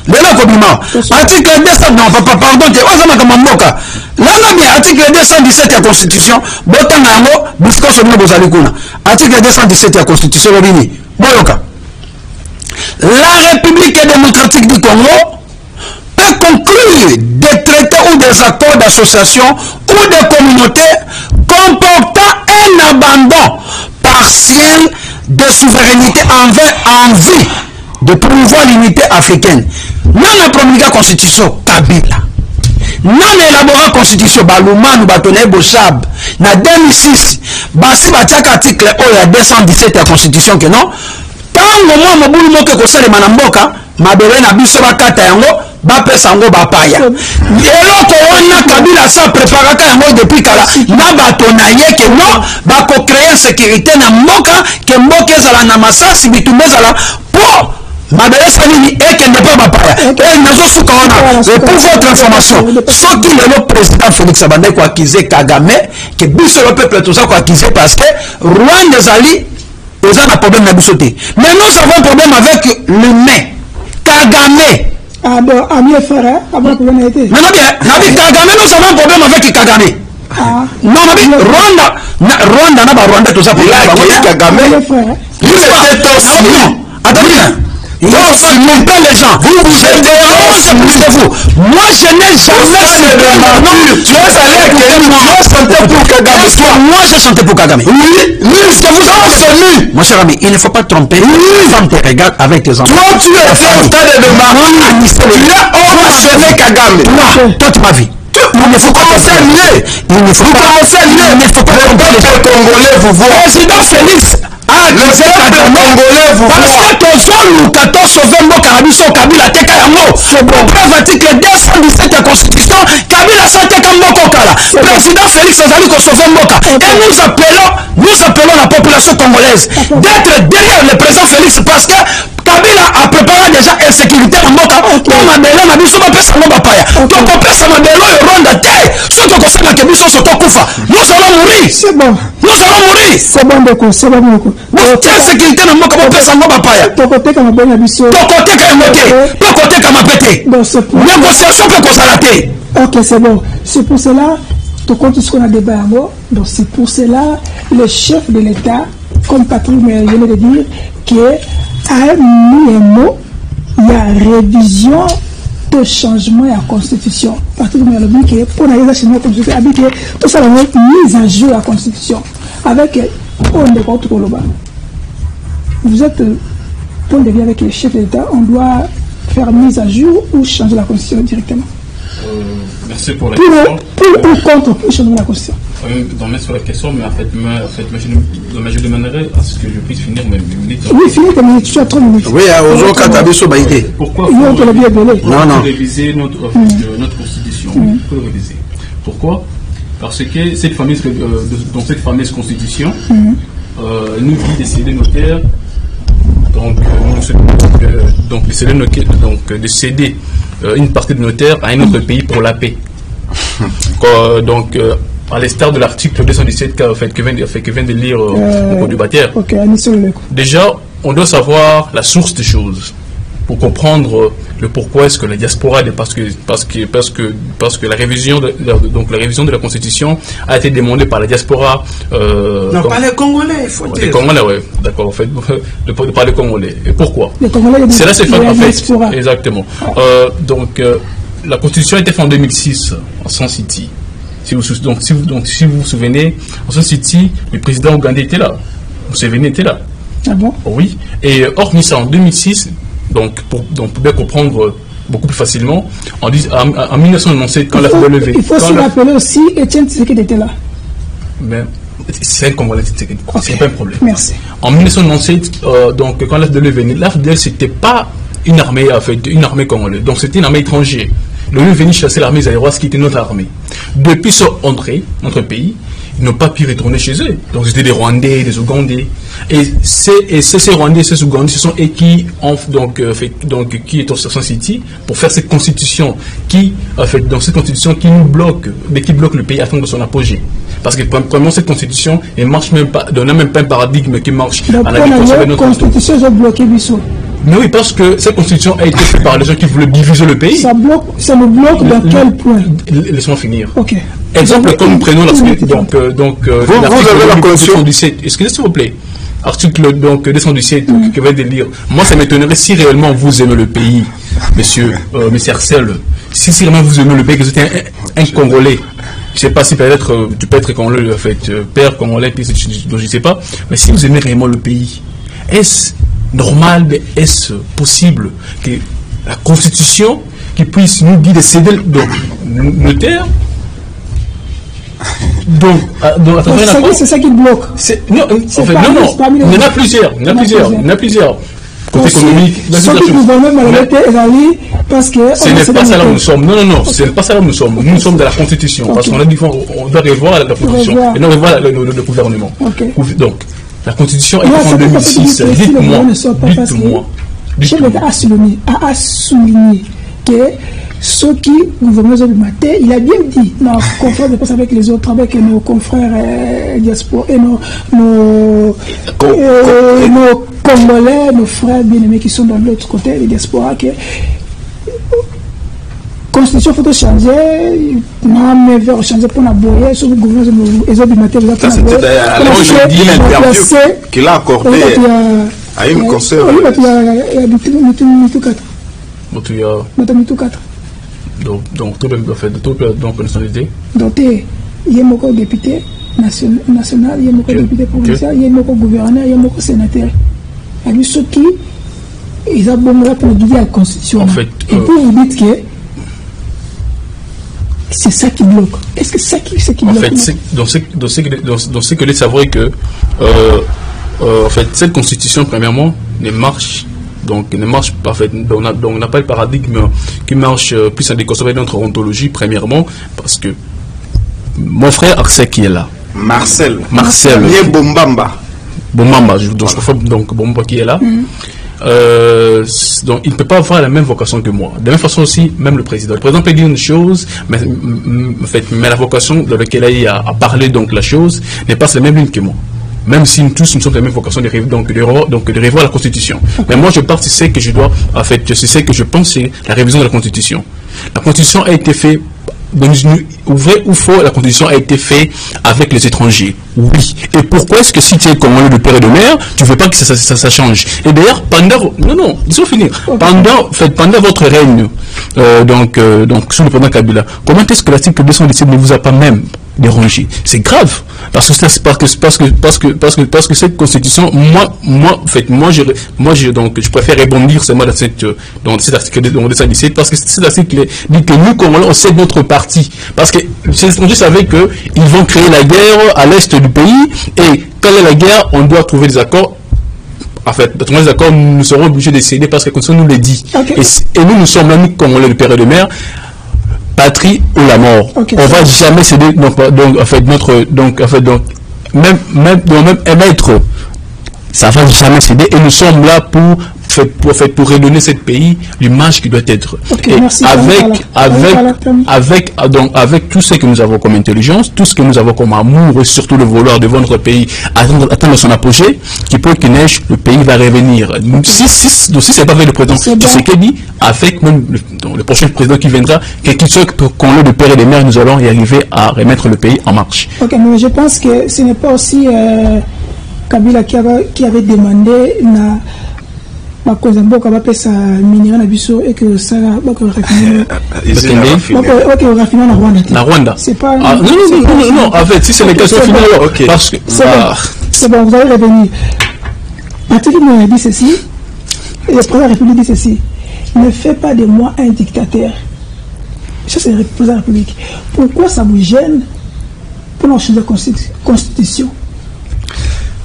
[SPEAKER 4] lelo ko bima article 200 non pardon te ozama kama mboka langa bien article 217 de la constitution botanga yango bisiko so bino bozali kuna article 217 de la constitution lobini boyoka. La République démocratique du Congo peut conclure des traités ou des accords d'association ou de communauté comportant un abandon partiel de souveraineté en vue de promouvoir l'unité africaine. Non la promulgation constitution Kabila. Non élaboré constitution Baluman ou Batone Boshab. Na 2006, basi batiaka article 217 de la constitution que non. Tango moi mobulu moke ko sale manamboka mabele na biso bakata yango bapesa yango bapaya eloko wana Kabila sa préparaka yango depuis kala na bato na ye ke non bakocréer sécurité na mboka ke mboka ezala na masasi bitumba ezala po mabelesa nini ekende mpo bapaya nazosuka wana pour votre information soki lelo président Félix abandaki koakize Kagame ke biso le peuple toza koakize parce que Rwanda ezali eza na problème na biso te mais nous avons problème avec l'humain Kagame.
[SPEAKER 1] Ah bon, ami et frère, avant que vous n'ayez été.
[SPEAKER 4] Non, bien, Kagame, nous avons un problème avec Kagame.
[SPEAKER 1] Ah.
[SPEAKER 4] Non, Rwanda n'a pas Rwanda, tout ça pour
[SPEAKER 2] Kagame.
[SPEAKER 4] Attendez, il faut monter les gens. Vous êtes dérange, poussez-vous. Moi, je n'ai jamais chanté pour Kagame. Moi, j'ai chanté pour Kagame. Oui, ce que vous avez connu. Mon cher ami, il ne faut pas tromper. Les femmes te regardent avec tes enfants. Toi, tu es en train de marier. Tu as ovationné Kagame. Toi, tu m'as vu. Il ne faut pas commencer à lier. Il ne faut pas commencer à lier. Il ne faut pas tromper les Congolais, vous voyez. Président Félix. Le peuple congolais vous parce que tozoluka tosauve mboka na biso Kabila teka yango preuve article 217 ya constitution Kabila sateka mboka kala président Félix azali kosauve mboka et nous appelons la population congolaise d'être derrière le président Félix parce que Kabila a préparé déjà insécurité na mboka pour mabele na biso bapesa ngo bapaya tokopesa mabele oyo Rwanda te soki okosala ke biso so tokufa nous allons mourir
[SPEAKER 1] c'est bon
[SPEAKER 4] nous allons mourir
[SPEAKER 1] c'est bon beaucoup c'est bon beaucoup
[SPEAKER 4] quelle sécurité na mboka bapesa ngo bapaya
[SPEAKER 1] tokoteka mabele na biso
[SPEAKER 4] tokoteka yango te tokoteka mapete négociation mpe kozala te
[SPEAKER 1] ok c'est bon c'est pour cela tokonti ce qu'on a débat yango donc c'est pour cela le chef de l'État comme Patrick vient de dire que a mis un mot, il y a révision de changement de la constitution. Patrick vient de dire que pour la révision de la constitution, tout ça va être mise à jour la constitution. Avec on de contre Koloba. Vous êtes pour devenir avec le chef de l'État, on doit faire mise à jour ou changer la constitution directement.
[SPEAKER 3] Merci pour la question.
[SPEAKER 1] Pour ou contre pour changer la constitution.
[SPEAKER 3] Dans sur la question, mais en fait, je demanderai à ce que je puisse finir mes minutes.
[SPEAKER 1] Oui, finis tes minutes, tu as 3 minutes.
[SPEAKER 4] Oui, aujourd'hui, quand tu as vu ce baïté.
[SPEAKER 3] Pourquoi réviser notre constitution? Pourquoi réviser? Pourquoi? Parce que cette fameuse, dans cette fameuse constitution, nous dit des cédés notaires, donc les cédés notaires, donc de céder une partie de notaire à un autre pays pour la paix. Donc, à l'instar de l'article 217 que vient de lire au débatteur. Déjà, on doit savoir la source des choses pour comprendre le pourquoi est-ce que la diaspora, parce que la révision de la Constitution a été demandée par la diaspora.
[SPEAKER 4] Non, pas les Congolais, il faut dire.
[SPEAKER 3] Les Congolais, oui, d'accord, en fait, pas les Congolais. Et pourquoi?
[SPEAKER 1] C'est
[SPEAKER 3] là, c'est fait en fait. Exactement. Donc, la Constitution a été faite en 2006, en Sun City. Si vous vous souvenez, en Sun City, le président ougandais était là. Museveni était là.
[SPEAKER 1] Ah bon?
[SPEAKER 3] Oui. Et hormis ça, en 2006, donc pour bien comprendre beaucoup plus facilement, en 1997, quand la FDLV...
[SPEAKER 1] Il faut se rappeler aussi, Etienne Tshisekedi était là.
[SPEAKER 3] Mais c'est un Congolais, c'est pas un problème.
[SPEAKER 1] Merci.
[SPEAKER 3] En 1997, donc quand la FDLV, la FDL, c'était pas une armée, en fait, une armée congolaise. Donc c'était une armée étrangère. Le lieu venu chasser l'armée zaïroise qui était notre armée. Depuis son entrée, notre pays, ils n'ont pas pu retourner chez eux. Donc c'était des Rwandais, des Ougandais. Et ces Rwandais, ces Ougandais, ce sont eux qui ont qui est au Sun City pour faire cette constitution qui, en fait, dans cette constitution qui nous bloque, mais qui bloque le pays afin de son apogée. Parce que premièrement, cette constitution, elle marche même pas, n'a même pas un paradigme qui marche.
[SPEAKER 1] Donc, la constitution est bloquée, Bissot.
[SPEAKER 3] Mais oui, parce que cette constitution a été faite par les gens qui voulaient diviser le pays.
[SPEAKER 1] Ça nous bloque dans quel point?
[SPEAKER 3] Laisse-moi finir.
[SPEAKER 1] Ok.
[SPEAKER 3] Exemple, comme nous prenons l'article, donc,
[SPEAKER 2] vous avez la constitution
[SPEAKER 3] 217. Excusez s'il vous plaît. Article donc 217 que va de lire. Moi, ça m'étonnerait si réellement vous aimez le pays, monsieur Arcel. Si réellement vous aimez le pays, que vous êtes un Congolais. Je ne sais pas si peut-être tu peux être Congolais, en fait, père Congolais, je ne sais pas. Mais si vous aimez réellement le pays, est-ce normal, mais est-ce possible que la Constitution qui puisse nous dire de céder notaire? Donc,
[SPEAKER 1] c'est ça qui bloque.
[SPEAKER 3] Non, en fait, non, il y en a plusieurs. Côté économique,
[SPEAKER 1] ce
[SPEAKER 3] n'est pas ça là où nous sommes. Non, non, non, ce n'est pas ça là où nous sommes. Nous sommes dans la Constitution. Okay. Parce qu'on a dit qu'on doit revoir la Constitution. Et non, revoir le gouvernement. Okay. Donc, la Constitution est en 2006. Dites-moi.
[SPEAKER 1] A souligné que ceux qui gouvernement du matin, il a bien dit, nos confrères de passe avec les autres, avec nos confrères diaspora et nos Congolais, nos frères bien-aimés qui sont dans l'autre côté, les diaspora, que Constitution faut changer, mais vers changer pour la boyer, sur le gouvernement et autres du matin, vous avez
[SPEAKER 2] c'était l'interview qu'il a accordé à une concert.
[SPEAKER 3] Donc, tout le monde fait de toute personnalité.
[SPEAKER 1] Donc, il y a beaucoup de députés national, il y a beaucoup de députés provinciaux, il y a beaucoup de gouverneurs, il y a beaucoup de sénateurs. Il y a ceux qui ils ont bon là pour guider la Constitution.
[SPEAKER 3] En fait,
[SPEAKER 1] et puis vous dites que c'est ça qui bloque. Est-ce que c'est ça qui bloque?
[SPEAKER 3] En fait, dans ce que je savoir que en fait, cette Constitution, premièrement, ne marche pas. En fait, on n'a pas le paradigme qui marche plus en déconstruire notre ontologie, premièrement, parce que mon frère Arsène qui est là.
[SPEAKER 2] Marcel.
[SPEAKER 3] Bombamba, donc Bombamba qui est là. Donc il ne peut pas avoir la même vocation que moi. De la même façon aussi, même le président. Le président peut dire une chose, mais la vocation dans laquelle il a parlé donc la chose n'est pas la même ligne que moi. Même si nous tous nous sommes la même vocation de revoir la Constitution. Mais moi je pense c'est que je dois, en fait, je sais que je pense c'est la révision de la Constitution. La Constitution a été faite, vrai ou faux, la Constitution a été faite avec les étrangers. Oui. Et pourquoi est-ce que si tu es Congolais de père et de mère, tu ne veux pas que ça change? Et d'ailleurs, pendant, non, laissons finir. Pendant votre règne, donc sous le président Kabila, comment est-ce que l'article 217 ne vous a pas même dérangé? C'est grave. Parce que cette constitution, je préfère rebondir seulement dans cet article 217 parce que cet article dit que nous, Congolais, on cède notre parti. Parce que les étrangers savaient qu'ils vont créer la guerre à l'est du pays et quand il y a la guerre, on doit trouver des accords. En fait, dans les accords, nous serons obligés de céder parce que la constitution nous le dit. Okay. Et nous sommes là, nous, Congolais, de père et de mère. Patrie ou la mort. Okay, on va jamais céder même émettre, ça va jamais céder et nous sommes là pour redonner ce pays l'image qui doit être. Okay, et avec tout ce que nous avons comme intelligence, tout ce que nous avons comme amour et surtout le vouloir de notre pays atteindre son apogée, qui peut qu'il neige, le pays va revenir. Si c'est pas avec le président Tshisekedi, avec même le prochain président qui viendra, quelque chose qu'on ait de père et de mère, nous allons y arriver à remettre le pays en marche.
[SPEAKER 1] Ok, mais je pense que ce n'est pas aussi Kabila qui avait demandé et que ça
[SPEAKER 3] la Rwanda. C'est pas non, en fait, si c'est la question finale, ok. Parce que
[SPEAKER 1] c'est bon, vous allez revenir. L'article dit ceci, et le président de la République dit ceci: ne fais pas de moi un dictateur. Ça, c'est le président de la République. Pourquoi ça vous gêne pour changer la Constitution?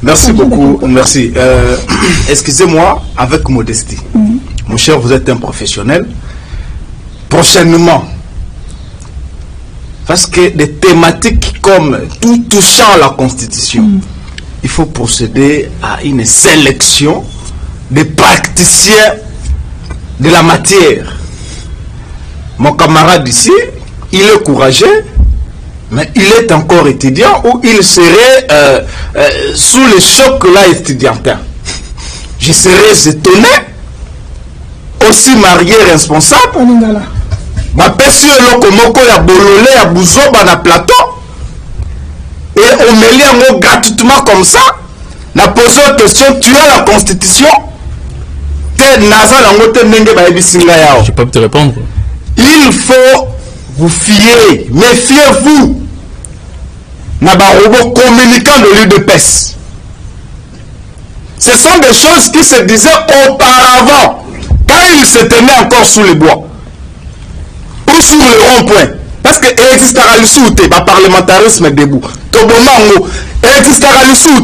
[SPEAKER 2] Merci beaucoup, merci. Excusez-moi, avec modestie. Mon cher, vous êtes un professionnel. Prochainement, parce que des thématiques comme tout touchant la Constitution, il faut procéder à une sélection des praticiens de la matière. Mon camarade ici, il est courageux, mais il est encore étudiant ou il serait sous le choc là étudiantin. Je serais étonné, aussi marié responsable. Ma pesi lokomoko ya bololé ya buzoba na plateau et on met les gratuitement comme ça. Na posé une question, tu as la Constitution?
[SPEAKER 3] Je peux te répondre.
[SPEAKER 2] Il faut vous fier, méfiez-vous. Nabarobo communicant de l'UDPS. Ce sont des choses qui se disaient auparavant, quand ils se tenaient encore sous les bois ou sur le rond-point. Parce que existe à l'issue, parlementarisme debout. Tobomango, existe à l'issue.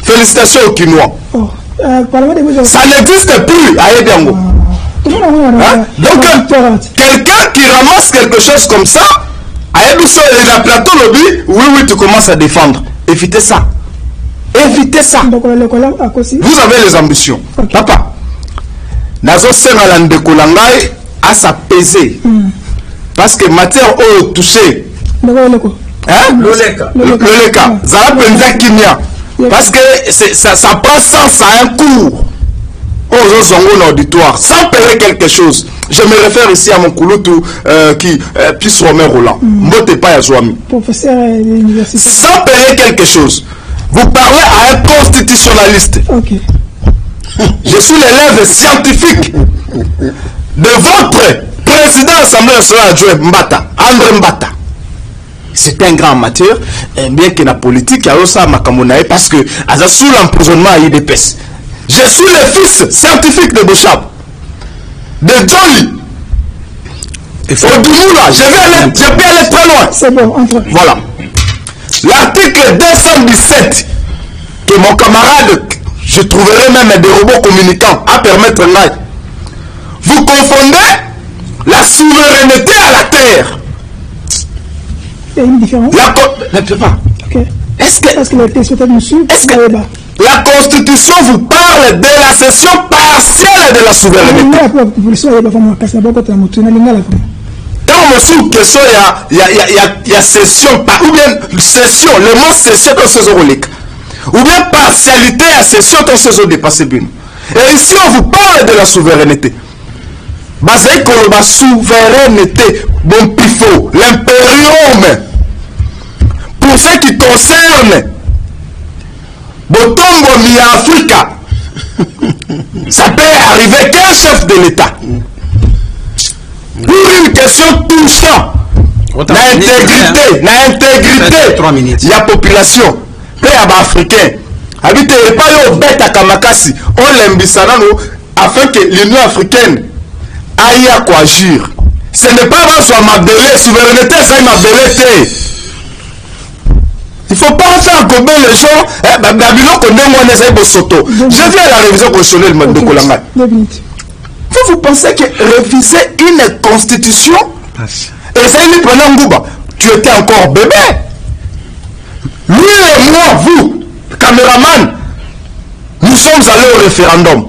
[SPEAKER 2] Félicitations aux Kinois. Ça n'existe plus à Ebiango. Donc, quelqu'un qui ramasse quelque chose comme ça, à Ebiso et la plateau lobby, oui, tu commences à défendre. Évitez ça. Évitez ça. Vous avez les ambitions. Papa, Nazo Sengalan de Kolangai a sa pesée. Parce que matière au touché. Le cas. Zara Benza Kimia. Parce que ça prend sens à un cours aux auditoire sans payer quelque chose. Je me réfère ici à mon couloutou qui puisse Romain Roland. Mbote pas à Zouami.
[SPEAKER 1] Professeur de l'université.
[SPEAKER 2] Sans payer quelque chose. Vous parlez à un constitutionnaliste.
[SPEAKER 1] Ok.
[SPEAKER 2] Je suis l'élève scientifique de votre président de l'Assemblée nationale adjoint Mbata, André Mbata. C'est un grand amateur, bien que la politique a aussi Makamonae parce que a sous l'emprisonnement à IDPS. Je suis le fils scientifique de Bouchab, de Johnny. Il faut Doumoula, je vais aller très loin.
[SPEAKER 1] C'est bon, entre.
[SPEAKER 2] Voilà. L'article 217 que mon camarade, je trouverai même des robots communicants à permettre là. Vous confondez la souveraineté à la terre.
[SPEAKER 1] Il y a une différence.
[SPEAKER 2] Ne peut pas.
[SPEAKER 1] Okay.
[SPEAKER 2] Est-ce que la Constitution vous parle de la cession partielle de la souveraineté? Dans le sous question, il y a cession, ou bien cession, le mot cession dans ces oroliques, ou bien partialité à cession dans ces eaux dépassées. Et ici, on vous parle de la souveraineté. Basé sur la souveraineté, bon pifo, l'impérium. Pour ce qui concerne Botongo mi-Africa, ça peut arriver qu'un chef de l'État. Pour une question touchant l'intégrité de la population, peu africain, habite pas au bête à Kamakasi, on l'embissana afin que l'Union africaine aille à quoi agir. Ce n'est pas là sur ma belée, souveraineté, ça m'a belé. Il ne faut pas faire gober les gens. Je viens à la révision constitutionnelle de Kolanga. Vous pensez que réviser une constitution, et c'est lui prenant Ngouba, tu étais encore bébé. Lui et moi, vous, caméraman, nous sommes allés au référendum.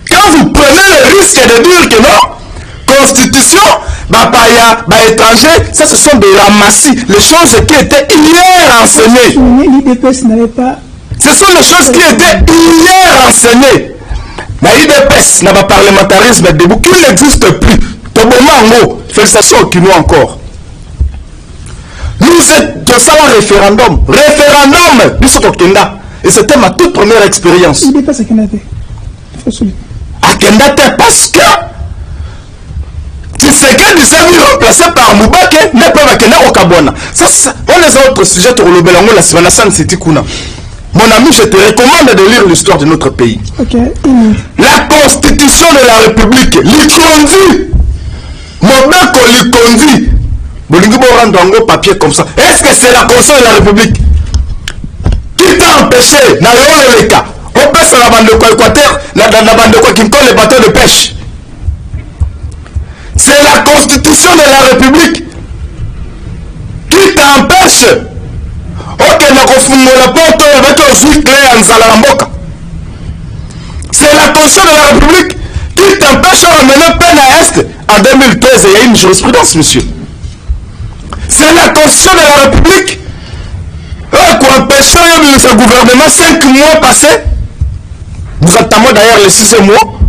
[SPEAKER 2] Quand vous prenez le risque de dire que non, constitution, étranger, ça ce sont des ramassis, les choses qui étaient hier enseignées. Ce sont les choses qui étaient hier enseignées. L'IDPS n'a pas parlementarisme debout, qui n'existe plus. Tobomango, félicitations qui nous encore. Nous sommes un référendum. Référendum, et c'était ma toute première expérience.
[SPEAKER 1] l'IDPS
[SPEAKER 2] à Kendate parce que Tshisekedi s'est vu remplacé par Moubake, n'est pas Kenda Okabwana. Ça, on les autres sujets pour le Belango, la Sivanasan Sitikuna. Mon ami, je te recommande de lire l'histoire de notre pays.
[SPEAKER 1] Okay.
[SPEAKER 2] La constitution de la République, l'Ikondi, Mobeko l'Ikondi, Bolingi rendre un gros papier comme ça. Est-ce que c'est la constitution de la République qui t'a empêché, dans le cas, on passe à la bande de Équateur, la bande de qui colle les bateaux de pêche? C'est la constitution de la République qui t'empêche. Ok, c'est la constitution de la République qui t'empêche de mener peine à Est. En 2013, il y a une jurisprudence, monsieur. C'est la constitution de la République qui empêche ce gouvernement 5 mois passés. Nous entamons d'ailleurs les 6 mois.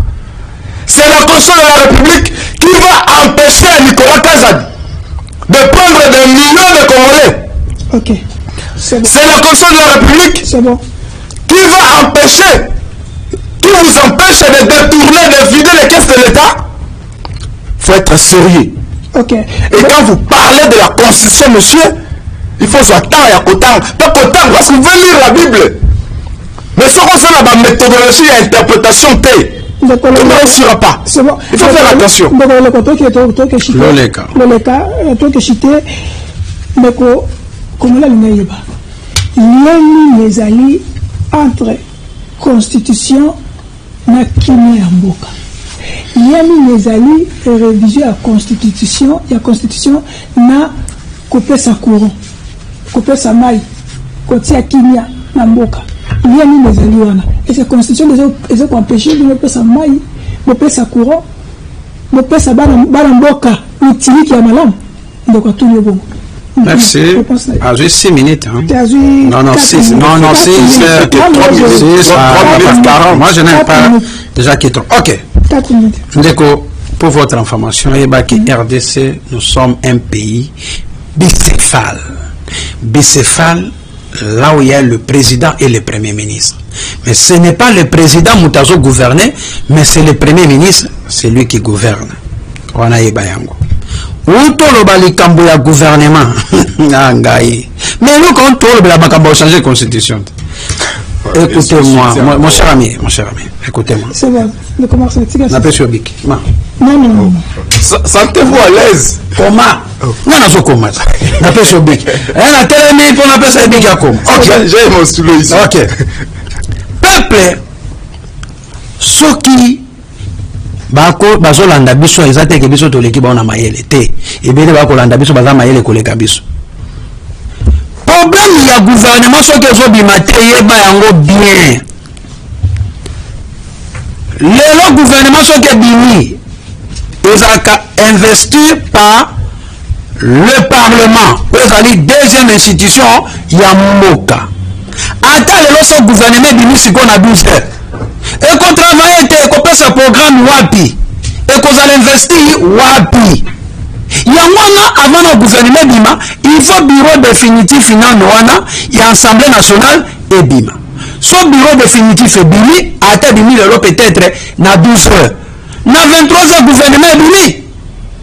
[SPEAKER 2] C'est la constitution de la République qui va empêcher Nicolas Kazadi de prendre des millions de Congolais.
[SPEAKER 1] Ok. C'est bon.
[SPEAKER 2] La constitution de la République qui va empêcher, qui vous empêche de détourner, de vider les caisses de l'État. Il faut être sérieux.
[SPEAKER 1] Ok.
[SPEAKER 2] Et quand vous parlez de la constitution, monsieur, il faut s'attendre à Kotan. Pas Kotan, parce que vous pouvez lire la Bible. Mais ce qu'on sait là, la méthodologie et l'interprétation, on ne réussira pas.
[SPEAKER 1] C'est bon.
[SPEAKER 2] Il faut faire attention.
[SPEAKER 1] Comme là, il y a les alliés entre constitution na kimia ya mboka yami nezali révision ya constitution na kopesa courant kopesa mai kotia kimia na mboka yami nezali wana et cette constitution les ont empêché de kopesa mai kopesa courant kopesa bana mboka utiliki ya malamu donc tout le bon.
[SPEAKER 4] Merci. Ah, j'ai 6 minutes. Hein. Non, 6. Non, 6.
[SPEAKER 2] 3 minutes 40.
[SPEAKER 4] Moi, je n'aime pas déjà qui est trop. Ok.
[SPEAKER 1] 4 minutes.
[SPEAKER 4] Ndeko, pour votre information, RDC, nous sommes un pays bicéphale. Bicéphale, là où il y a le président et le premier ministre. Mais ce n'est pas le président Moutazo gouverner, mais c'est le premier ministre, c'est lui qui gouverne. Wana Bayango. Où tout le balikambo ya gouvernement mais nous quand tout le balikambo changer la constitution. Écoutez-moi, mon cher ami, écoutez-moi.
[SPEAKER 1] C'est bon, le commencement.
[SPEAKER 4] N'a pas sur Bic.
[SPEAKER 1] Non.
[SPEAKER 2] Sentez-vous à l'aise.
[SPEAKER 4] Comment? Non, non, comment ça? N'a pas sur Bic. Elle a tellement pour n'a pas sur Bic à comme. Ok.
[SPEAKER 2] J'ai mon stylo ici.
[SPEAKER 4] Ok. Peuple, ceux qui bako bazolanda biso ezate ke biso toleki ba na mayele te ebele bako landa biso baza mayele koleka biso problème ya gouvernement soki ezobima te yeba yango bien lelo gouvernement soki ebimi ezalaka investi par le parlement ezali deuxième institution ya mboka ata lelo so gouvernement ebimi siko na 12 heures et qu'on travaille et qu'on passe un programme wapi et qu'on a investi wapi yangwana avant le gouvernement bima il faut bureau définitif non wana et assemblée nationale et bima son bureau définitif est bimi à tête de 1000 euros peut-être na 12 heures na 23 heures gouvernement bimi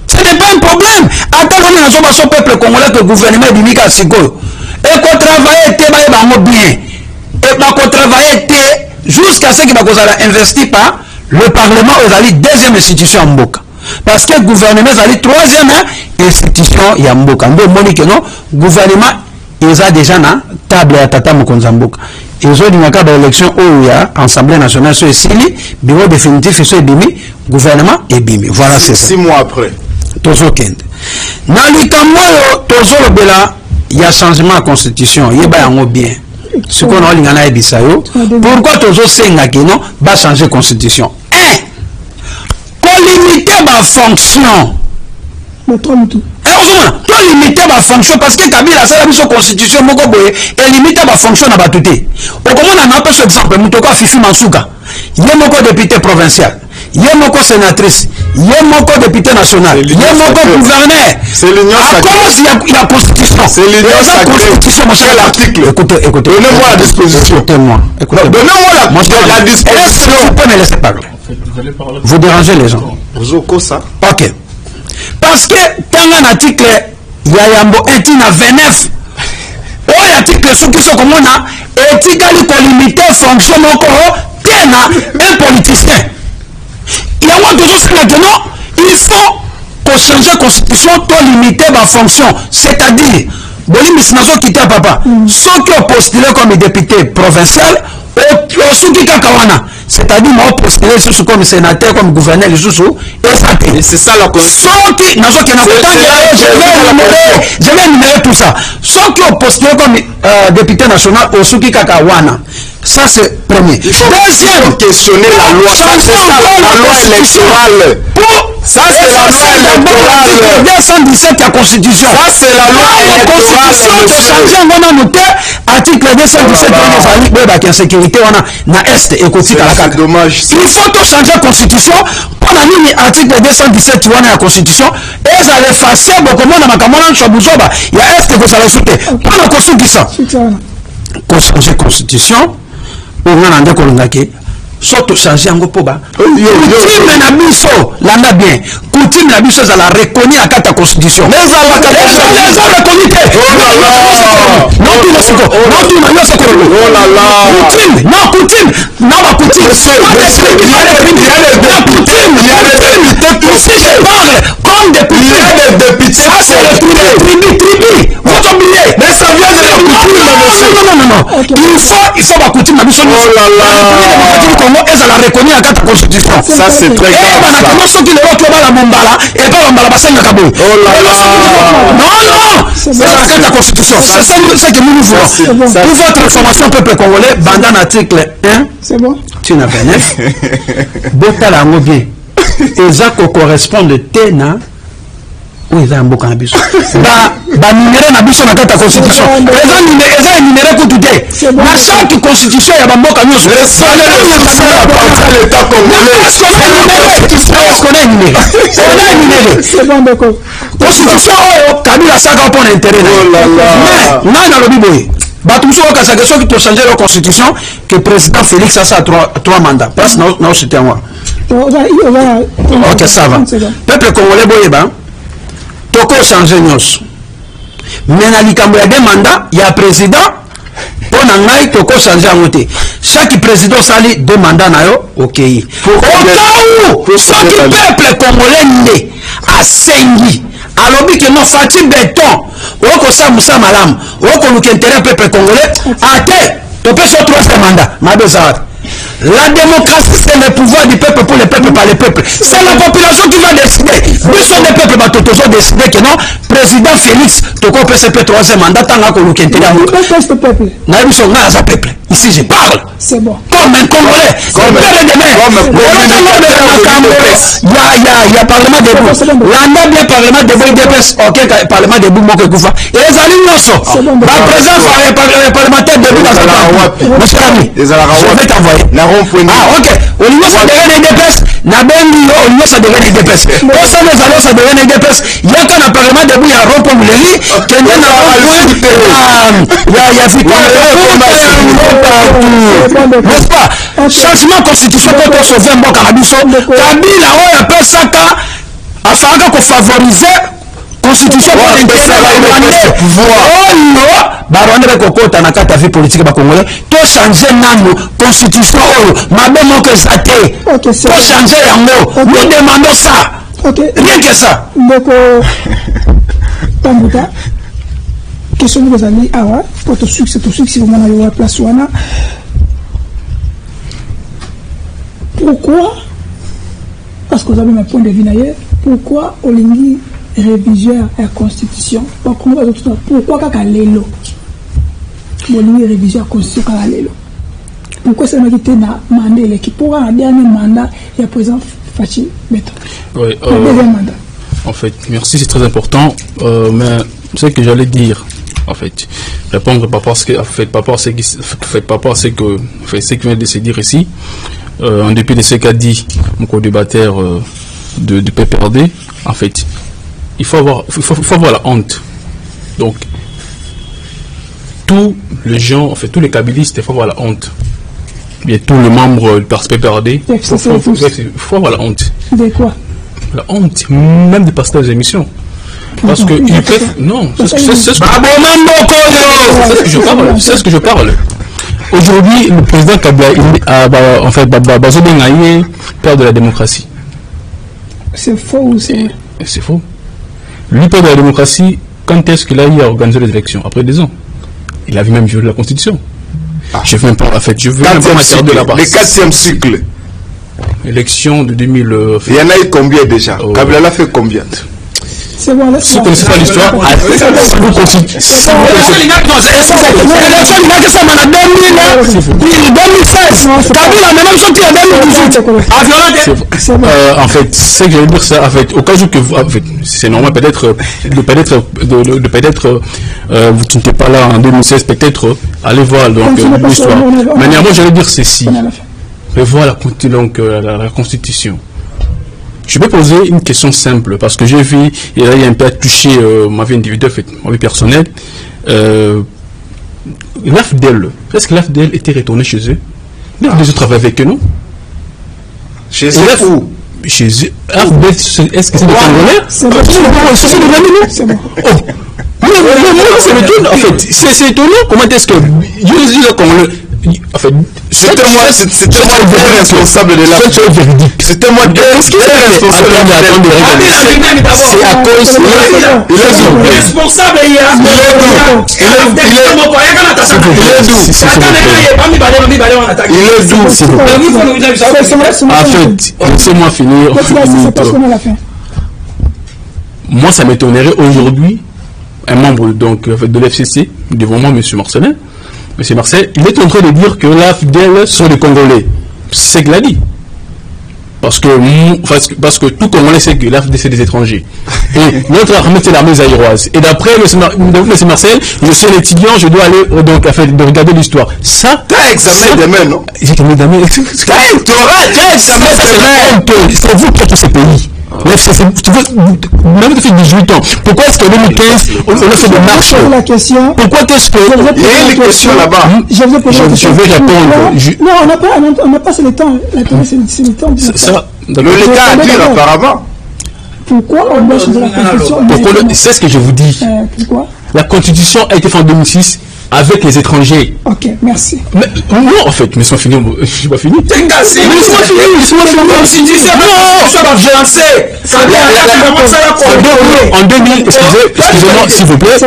[SPEAKER 4] ce n'est pas un problème attends on a son peuple congolais que gouvernement bimi ka siko et qu'on travaille te ba bango bien et ba qu'on travaille te jusqu'à ce qu'il va investi par le Parlement aux deuxième institution en Mboka. Parce que le gouvernement est troisième institution en Mboka. Donc, Monique, non, gouvernement, ils ont déjà na table à Tata Mokonza Mboka. Ils ont dit qu'il y a élection où il y a Assemblée nationale sur Sili, bureau définitif sur Bimi, gouvernement et Bimi. Voilà, c'est ça.
[SPEAKER 2] 6 mois après.
[SPEAKER 4] Tozo Kende. Dans le Cameroun, Tozo Lobela, il y a changement de la constitution. Il y a bien. Ce qu'on a dit, pourquoi toujours c'est que non va changer constitution? Qu'on limite ma fonction. Qu'on limite ma fonction parce que Kabila ça la constitution moko boye et limite ma fonction na batuté. Au comment on a un peu exemple Mutoko Fifi Mansuka. Yemoko député provincial. Yemoko sénatrice. Yemoko député national. Yemoko gouverneur.
[SPEAKER 2] C'est l'union sacrée.
[SPEAKER 4] Comment il y a la constitution?
[SPEAKER 2] C'est l'union sacrée.
[SPEAKER 4] Mon cher l'article. Écoutez.
[SPEAKER 2] Donnez-moi la disposition.
[SPEAKER 4] Écoutez-moi.
[SPEAKER 2] Donnez-moi la disposition.
[SPEAKER 4] Vous pouvez me laisser parler. Vous dérangez les gens.
[SPEAKER 2] Vous ça.
[SPEAKER 4] Ok. Parce que dans un article, il y a Yambo 29. Oh, l'article sous qui sont comme on a, éthiquement limité fonction encore, un politicien. Il y a toujours maintenant, il faut qu'on change la constitution pour limiter ma fonction. C'est-à-dire, Bolim Bisnazo quitte papa. Ceux qui ont postulé comme député provincial, ceux qui ont c'est-à-dire, moi, postulé comme sénateur, comme gouverneur, et
[SPEAKER 2] c'est ça la constitution.
[SPEAKER 4] Je vais énumérer tout ça. Ceux qui ont postulé comme député national, au Souki Kakawana. Ça, c'est premier.
[SPEAKER 2] Deuxième, questionner la loi. Ça, c'est la loi électorale. Ça, c'est la loi électorale.
[SPEAKER 4] 217 la Constitution.
[SPEAKER 2] Ça, c'est la loi électorale.
[SPEAKER 4] Constitution, on a noté article 217 on a sécurité, on a Est et côté
[SPEAKER 2] c'est dommage.
[SPEAKER 4] Il faut tout changer la Constitution. Pour la article 217 on a la Constitution. Et ça les effacer beaucoup de makamona chabuzoba. Il y a Est que ça les soutient. Pour la Constitution. Qu'on change la Constitution. On a un décolongaké. Surtout changer en gopoba. Coutume na biso, landa bien. Coutume na biso ça la reconnaît à la constitution. Mais ça la reconnaît. Oh là là. Non tu ne sais pas. Non tu ne sais pas.
[SPEAKER 2] Oh là là.
[SPEAKER 4] Coutume. Non coutume. Non ma coutume. Il y a des députés. Si je parle comme député. Il y a des députés. Ça c'est le tribu. Vous oubliez. Mais ça vient de la coutume. Non. il faut bakoutima biso
[SPEAKER 2] oh là là
[SPEAKER 4] démocratique Congo ezala reconnu à la constitution
[SPEAKER 2] ça c'est très grave
[SPEAKER 4] ça soki lelo tobala mombala et pas mombala basengaka boye
[SPEAKER 2] oh là là
[SPEAKER 4] non c'est la constitution c'est ce que nous voulons pour votre information peuple congolais banda na article 1
[SPEAKER 1] c'est bon
[SPEAKER 4] tu n'as pas neuf botala yango bien eza correspondre te na eza mboka na biso ba numéro na biso na kati ya constitution eza numéro kutu te na chaque constitution ya bamboka nyonso constitution oyo kabila asaka mpona intérêt mais ngai nalobi boye bato mosusu okasaka soki tochange la constitution que président Félix asa 3 mandats place naosite yango ok ça va peuple congolais boyeba toko changer nyonso mais na likambo ya 2 mandats ya président mpo na ngai toko changer yango te chaque président osali 2 mandats na yo okei okau soki peuple congolais nde asengi alobi ke no fati beton okosala mosala malamu okoluka intérêt peuple congolais ate topesa 3e mandat mabezawata. La démocratie, c'est le pouvoir du peuple pour le peuple par le peuple. C'est la population qui va décider. Nous sommes des peuples, nous avons décidé que non, président Félix, tu peux PCP 3e mandat, tant que nous
[SPEAKER 1] ce peuple.
[SPEAKER 4] Peuple. Ici, je parle.
[SPEAKER 1] C'est bon.
[SPEAKER 4] Comme un Congolais. Comme il y a Parlement debout. L'anda bien Parlement debout, DPS, ok, Parlement debout, moi que Goufa. Et les alliés non sont. La présence parlementaire debout dans sa part. Monsieur Ami, je vais t'envoyer. Ah, ok. Au niveau ça devient des DPS. Na bengi au niveau ça devient des DPS. Pour ça, les alliés ça devient des DPS. Il y a qu'un Parlement debout, il y a un rond pour les qu'il y a n'est-ce pas? Changement constitution pour sauver Mboka na biso. Kabila oyo apesaka afaka ko favoriser constitution pour l'intérêt pouvoir. Barwanda bakokota na kata vie politique ba congolais to changer nano constitution oyo mabe moko ezate. To changer yango. Nous demandons ça. Rien que ça.
[SPEAKER 1] Donc Tambuka question que vous avez pour tout succès si vous m'en avez place wana. Pourquoi, parce que vous avez un point de vue d'ailleurs, pourquoi on lit révision à la Constitution? Pourquoi kaka lelo? On lit révision à la Constitution kaka lelo? Pourquoi c'est qui était dans le mandat qui pourra un dernier mandat il y a présent Fachi Beton?
[SPEAKER 3] Oui,
[SPEAKER 1] mandat.
[SPEAKER 3] En fait, merci, c'est très important. Mais ce que j'allais dire, en fait, répondre par rapport à ce que, en fait, par rapport à ce qui vient de se dire ici. En dépit de ce qu'a dit mon co-débatteur de PPRD, en fait, il faut avoir la honte. Donc, tous les gens, en fait, tous les kabylistes, il faut avoir la honte. Bien, tous les membres du PPRD, il faut avoir la honte.
[SPEAKER 1] De quoi?
[SPEAKER 3] La honte, même de passer aux émissions. Parce que ils peuvent. Non, c'est ce que je parle. Aujourd'hui, le président Kabila, en fait, Bazo Bengaïe, père de la démocratie.
[SPEAKER 1] C'est faux ou c'est...
[SPEAKER 3] C'est faux. Lui, père de la démocratie, quand est-ce qu'il a eu à organiser les élections? Après 2 ans. Il avait même violé la Constitution. Je veux même pas, en fait, je veux même pas m'attarder là-bas.
[SPEAKER 2] Le 4e cycle.
[SPEAKER 3] Élection de 2000...
[SPEAKER 2] Il y en a eu combien déjà? Kabila l'a fait combien?
[SPEAKER 1] C'est bon, là.
[SPEAKER 3] Si vous ne connaissez pas l'histoire, si vous continuez. En fait, ce que je veux dire, c'est en fait, au cas où que vous, en fait, c'est normal peut-être, vous n'étiez pas là en 2016, peut-être, allez voir donc l'histoire. Mais néanmoins, j'allais dire ceci. Revoir la Constitution. Je vais poser une question simple parce que j'ai vu, il y a un peu touché ma vie individuelle, ma vie personnelle. L'AFDEL, est-ce que l'AFDEL était retourné chez eux? L'AFDEL travaille avec eux, non?
[SPEAKER 2] Chez eux où?
[SPEAKER 3] Chez eux. l'AFDEL, est-ce que c'est des Congolais? C'est bon. En fait, c'est étonnant. Comment est-ce que En fait,
[SPEAKER 2] c'était moi le responsable de la. C'était moi le
[SPEAKER 3] c'est à cause.
[SPEAKER 4] Responsable,
[SPEAKER 3] en fait, laissez-moi finir. Moi, ça m'étonnerait aujourd'hui, un membre donc, de l'FCC, devant moi, M. Marcelin. M. Marcel, il est en train de dire que la fidèle sont les Congolais. C'est ce qu'il a dit. Parce que tout Congolais sait que l'AFD c'est des étrangers. Et notre armée c'est l'armée zaïroise. Et d'après M. Marcel, je suis un étudiant, je dois aller donc de regarder l'histoire. Ça,
[SPEAKER 2] t'as examiné demain, non?
[SPEAKER 3] J'ai examiné demain. T'as examiné demain. C'est vous qui êtes ce pays. Même depuis 18 ans. Pourquoi est-ce qu'en 2015 on a fait des marches? Pourquoi est-ce que
[SPEAKER 2] il y a une question là-bas?
[SPEAKER 3] Je vais répondre.
[SPEAKER 1] Non, on n'a pas le temps. C'est le temps.
[SPEAKER 2] L'État a dit apparemment.
[SPEAKER 1] Pourquoi on doit changer la constitution?
[SPEAKER 3] C'est ce que je vous dis.
[SPEAKER 1] Pourquoi?
[SPEAKER 3] La constitution a été faite en 2006 avec les étrangers.
[SPEAKER 1] Ok, merci.
[SPEAKER 3] Mais non, en fait, mais sont finis. Je suis pas fini.
[SPEAKER 4] Laisse-moi finir.
[SPEAKER 3] En 2000, excusez-moi, s'il vous plaît.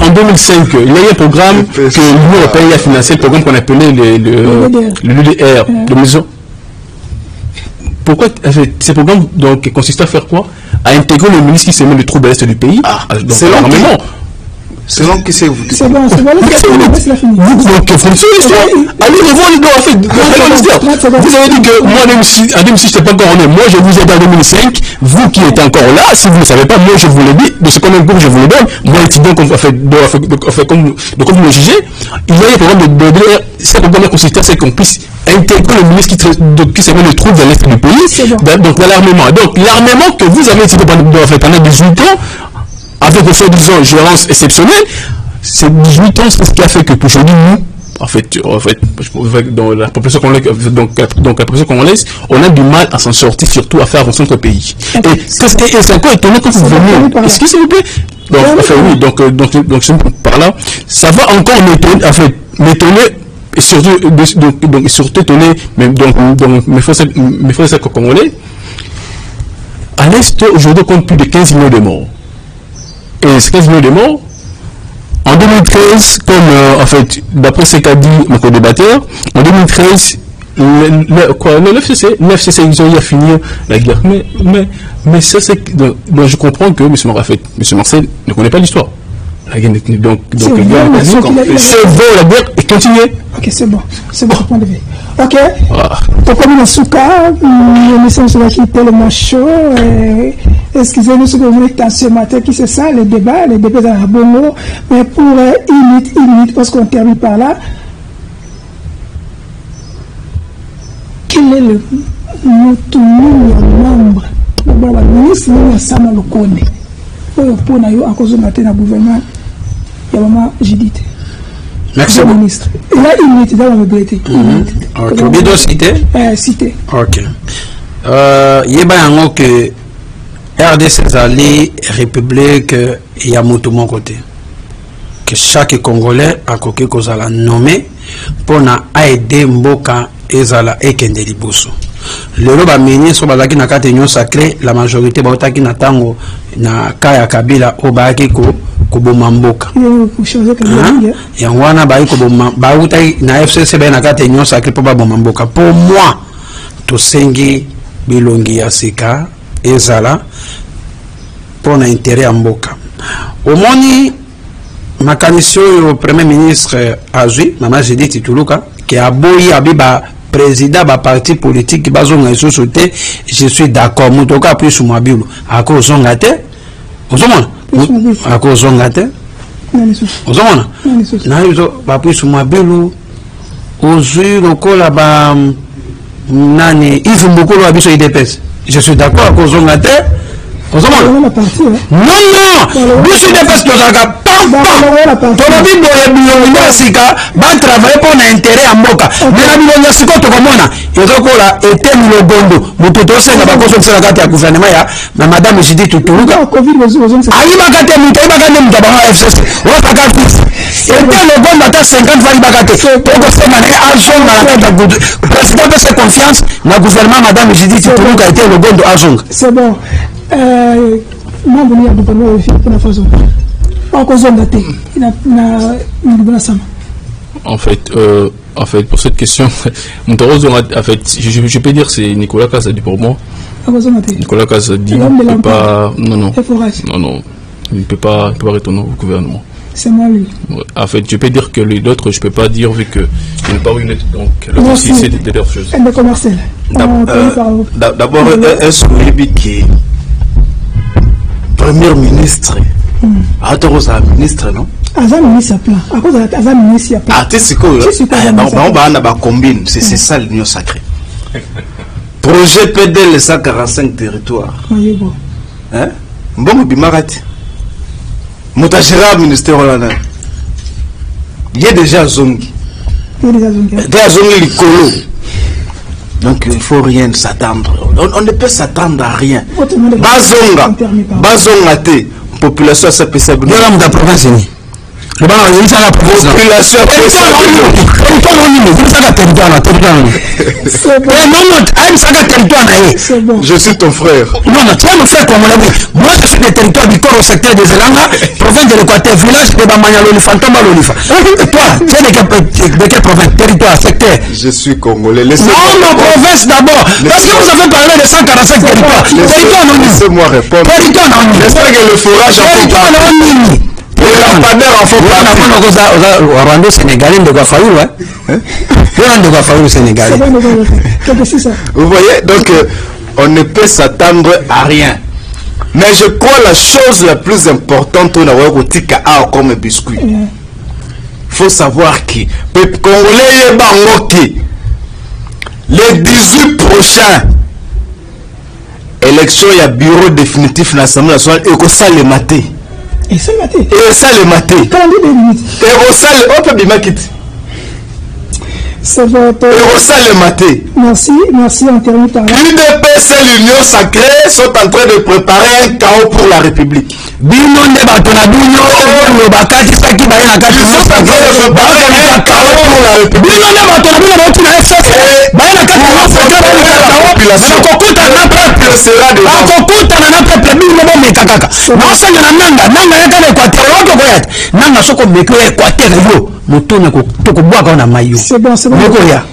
[SPEAKER 3] En 2005, il y a eu un programme que l'Union européenne a financé, le programme qu'on appelait l'UDR, de maison. Pourquoi ces programmes donc consistent à faire quoi? À intégrer le ministre qui se met le trouble à l'est du pays.
[SPEAKER 2] C'est l'armement. Selon qui c'est vous?
[SPEAKER 1] C'est bon, laisse-la finir.
[SPEAKER 3] Donc, fonction l'histoire. Allez revoir l'histoire. Vous avez dit que moi, en 2006, je n'étais pas encore né. Moi, je vous ai dit en 2005. Vous qui êtes encore là, si vous ne savez pas, moi, je vous l'ai dit. De ce qu'on a je vous le donne. Moi, étudiant, comme vous me jugez, il y a un programme de ce programme consistait à ce qu'on puisse intégrer le ministre qui se met le trouble dans l'est du pays. Donc, l'armement. Donc, l'armement que vous avez utilisé pendant 18 ans, avec le soi-disant gérance exceptionnelle, ces 18 ans, c'est ce qui a fait que aujourd'hui, nous, en fait, dans la population congolaise, on a du mal à s'en sortir, surtout à faire avancer notre pays. Et c'est encore étonnant quand vous venez. Est-ce que s'il vous plaît? Donc, enfin, oui, donc, par là, ça va encore m'étonner, et surtout étonner, mes frères congolais. À l'Est, aujourd'hui, on compte plus de 15 millions de morts. Et ces 15 millions de morts, en 2013, comme en fait, d'après ce qu'a dit mon co-débatteur, en 2013, le FCC, ils ont eu à finir la guerre. Mais ça, c'est. Donc, je comprends que M. Marcel ne connaît pas l'histoire. Donc, c'est bon, la guerre est continuée.
[SPEAKER 1] Ok, c'est bon point de vue. Ok. Pourquoi nous souka, nous sommes qui est tellement chaud. Excusez-nous ce que vous êtes ce matin, qui c'est ça, le débat dans la bongo. Mais pour une minute, parce qu'on termine par là. Quel est le membre de ministre de Sama Lokone pour nous à cause de matin au gouvernement? Il y a maman Judith.
[SPEAKER 4] Merci beaucoup.
[SPEAKER 1] Ministre. Et là, il est dans le BT.
[SPEAKER 4] Ok. Vous pouvez citer?
[SPEAKER 1] Citer.
[SPEAKER 4] Ok. Il y a que RDC Zali, République, il y a mon côté. Que chaque Congolais a coqué qu'on a nommé pour aider Mboka et Zala et Kendeli Bosso. Le roba mené sur la union sacrée, la majorité bautaki na tango na kaya kabila obaki ko bomamboka. Ya wana ba ko bautai na FCC ba na kata union sacrée pour ba bomamboka. Pour moi, to sengi bilongi ya sika ezala pour na intérêt mboka. Omoni makanisio yo premier ministre azui mama Judith Tituluka qui a boyi abiba président ba parti politique bazonga iso sauté, je suis d'accord mutoka plus sur mabilo ako zonga te ozomona ako zonga te ozomona na hizo ba plus sur mabilo ozui lokola ba nani Yves Mbokolo abiso IDPS, je suis d'accord ako zonga te ozomona non biso IDPS to zaka tolobi boye bilongo ya sika batravaille mpo na intérêt ya mboka me na bilongo ya sika tokomona ezokola eteni logondo moto tosenga bakosokisela kati ya gouvernement ya madame Judith Tutuluka ayibaka te moto ayibaka nde moto abango FCC osaka fils ete logondo ata 50 fois ayibaka te tokosenga ne azonga na kati ya président pese confiance na gouvernement madame Judith Tutuluka ete logondo azonga.
[SPEAKER 1] C'est bon. Mambo ni ya gouvernement ya pour la façon.
[SPEAKER 3] En fait, pour cette question, en fait, je peux dire c'est Nicolas Kazadi pour moi. Nicolas Kazadi ne peut pas, non, il ne peut pas retourner au gouvernement.
[SPEAKER 1] C'est moi lui.
[SPEAKER 3] En fait, je peux dire que les autres, je ne peux pas dire vu que je n'ai pas eu une donc là aussi c'est des choses.
[SPEAKER 2] D'abord, est-ce que Premier ministre Atorosa ministre non?
[SPEAKER 1] Avant ministre plan. À cause de avant ministre plan.
[SPEAKER 2] Ah, c'est quoi? On va combine, c'est ça l'union sacrée. Projet PDL 145 territoires.
[SPEAKER 1] Oui, bon.
[SPEAKER 2] Hein? Bon bimarati. Mutashira ministère là. Il y a déjà zongi. Déjà zongi likolo. Donc il ne faut rien s'attendre. On ne peut s'attendre à rien. Bazonga te. Population sa pesa bino
[SPEAKER 4] la province ni le bana ni sa la population pesa
[SPEAKER 2] je suis ton frère.
[SPEAKER 4] Non, tu es mon frère comme moi je suis des territoires du corps au secteur des Zelanga, province de l'Équateur, village de Bamanyalo, le fantôme Lolifa. Toi, tu es de quelle province, territoire, secteur?
[SPEAKER 2] Je suis congolais.
[SPEAKER 4] Non, province d'abord. Parce que vous avez parlé de 145 territoires. Territoire anonyme.
[SPEAKER 2] Laissez-moi répondre.
[SPEAKER 4] Territoire anonyme.
[SPEAKER 2] J'espère que le forage en
[SPEAKER 4] territoire anonyme.
[SPEAKER 2] Et la panère en faut
[SPEAKER 4] pas. Rwanda Sénégalais de Guafaoulou, hein? De Guafaoulou Sénégalais.
[SPEAKER 2] Vous voyez, donc on ne peut s'attendre à rien. Mais je crois la chose la plus importante on a tika a comme biscuit. Faut savoir que les Congolais bangoki les 18 prochains élections il y a bureau définitif l'Assemblée nationale et que ça le maté.
[SPEAKER 1] Et ça le maté.
[SPEAKER 2] Et ça le maté. Et au salle on peut bien quitter.
[SPEAKER 1] C'est votre...
[SPEAKER 2] Et au salle le maté.
[SPEAKER 1] Merci, internet.
[SPEAKER 2] L'UDPS et l'Union sacrée sont en train de préparer un chaos pour la République.
[SPEAKER 4] Bino ne batona bino le bakati saki ba na kati so sa ba un chaos pour la République. Bino ne batona bino ba tina SS ba na kati so sa ba population kokuta na peuple sera de kokuta na peuple bino bo mekakaka. Na so na nanga ya kana Équateur wako koyata. Nanga soko meko Équateur yo mutone ko toko bwaka na mayo.
[SPEAKER 1] C'est bon.
[SPEAKER 4] C'est bon.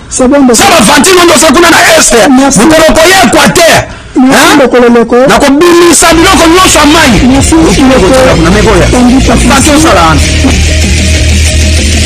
[SPEAKER 4] Ça va vantir on doit kuna na est. Mutoko koya Équateur.
[SPEAKER 1] Merci.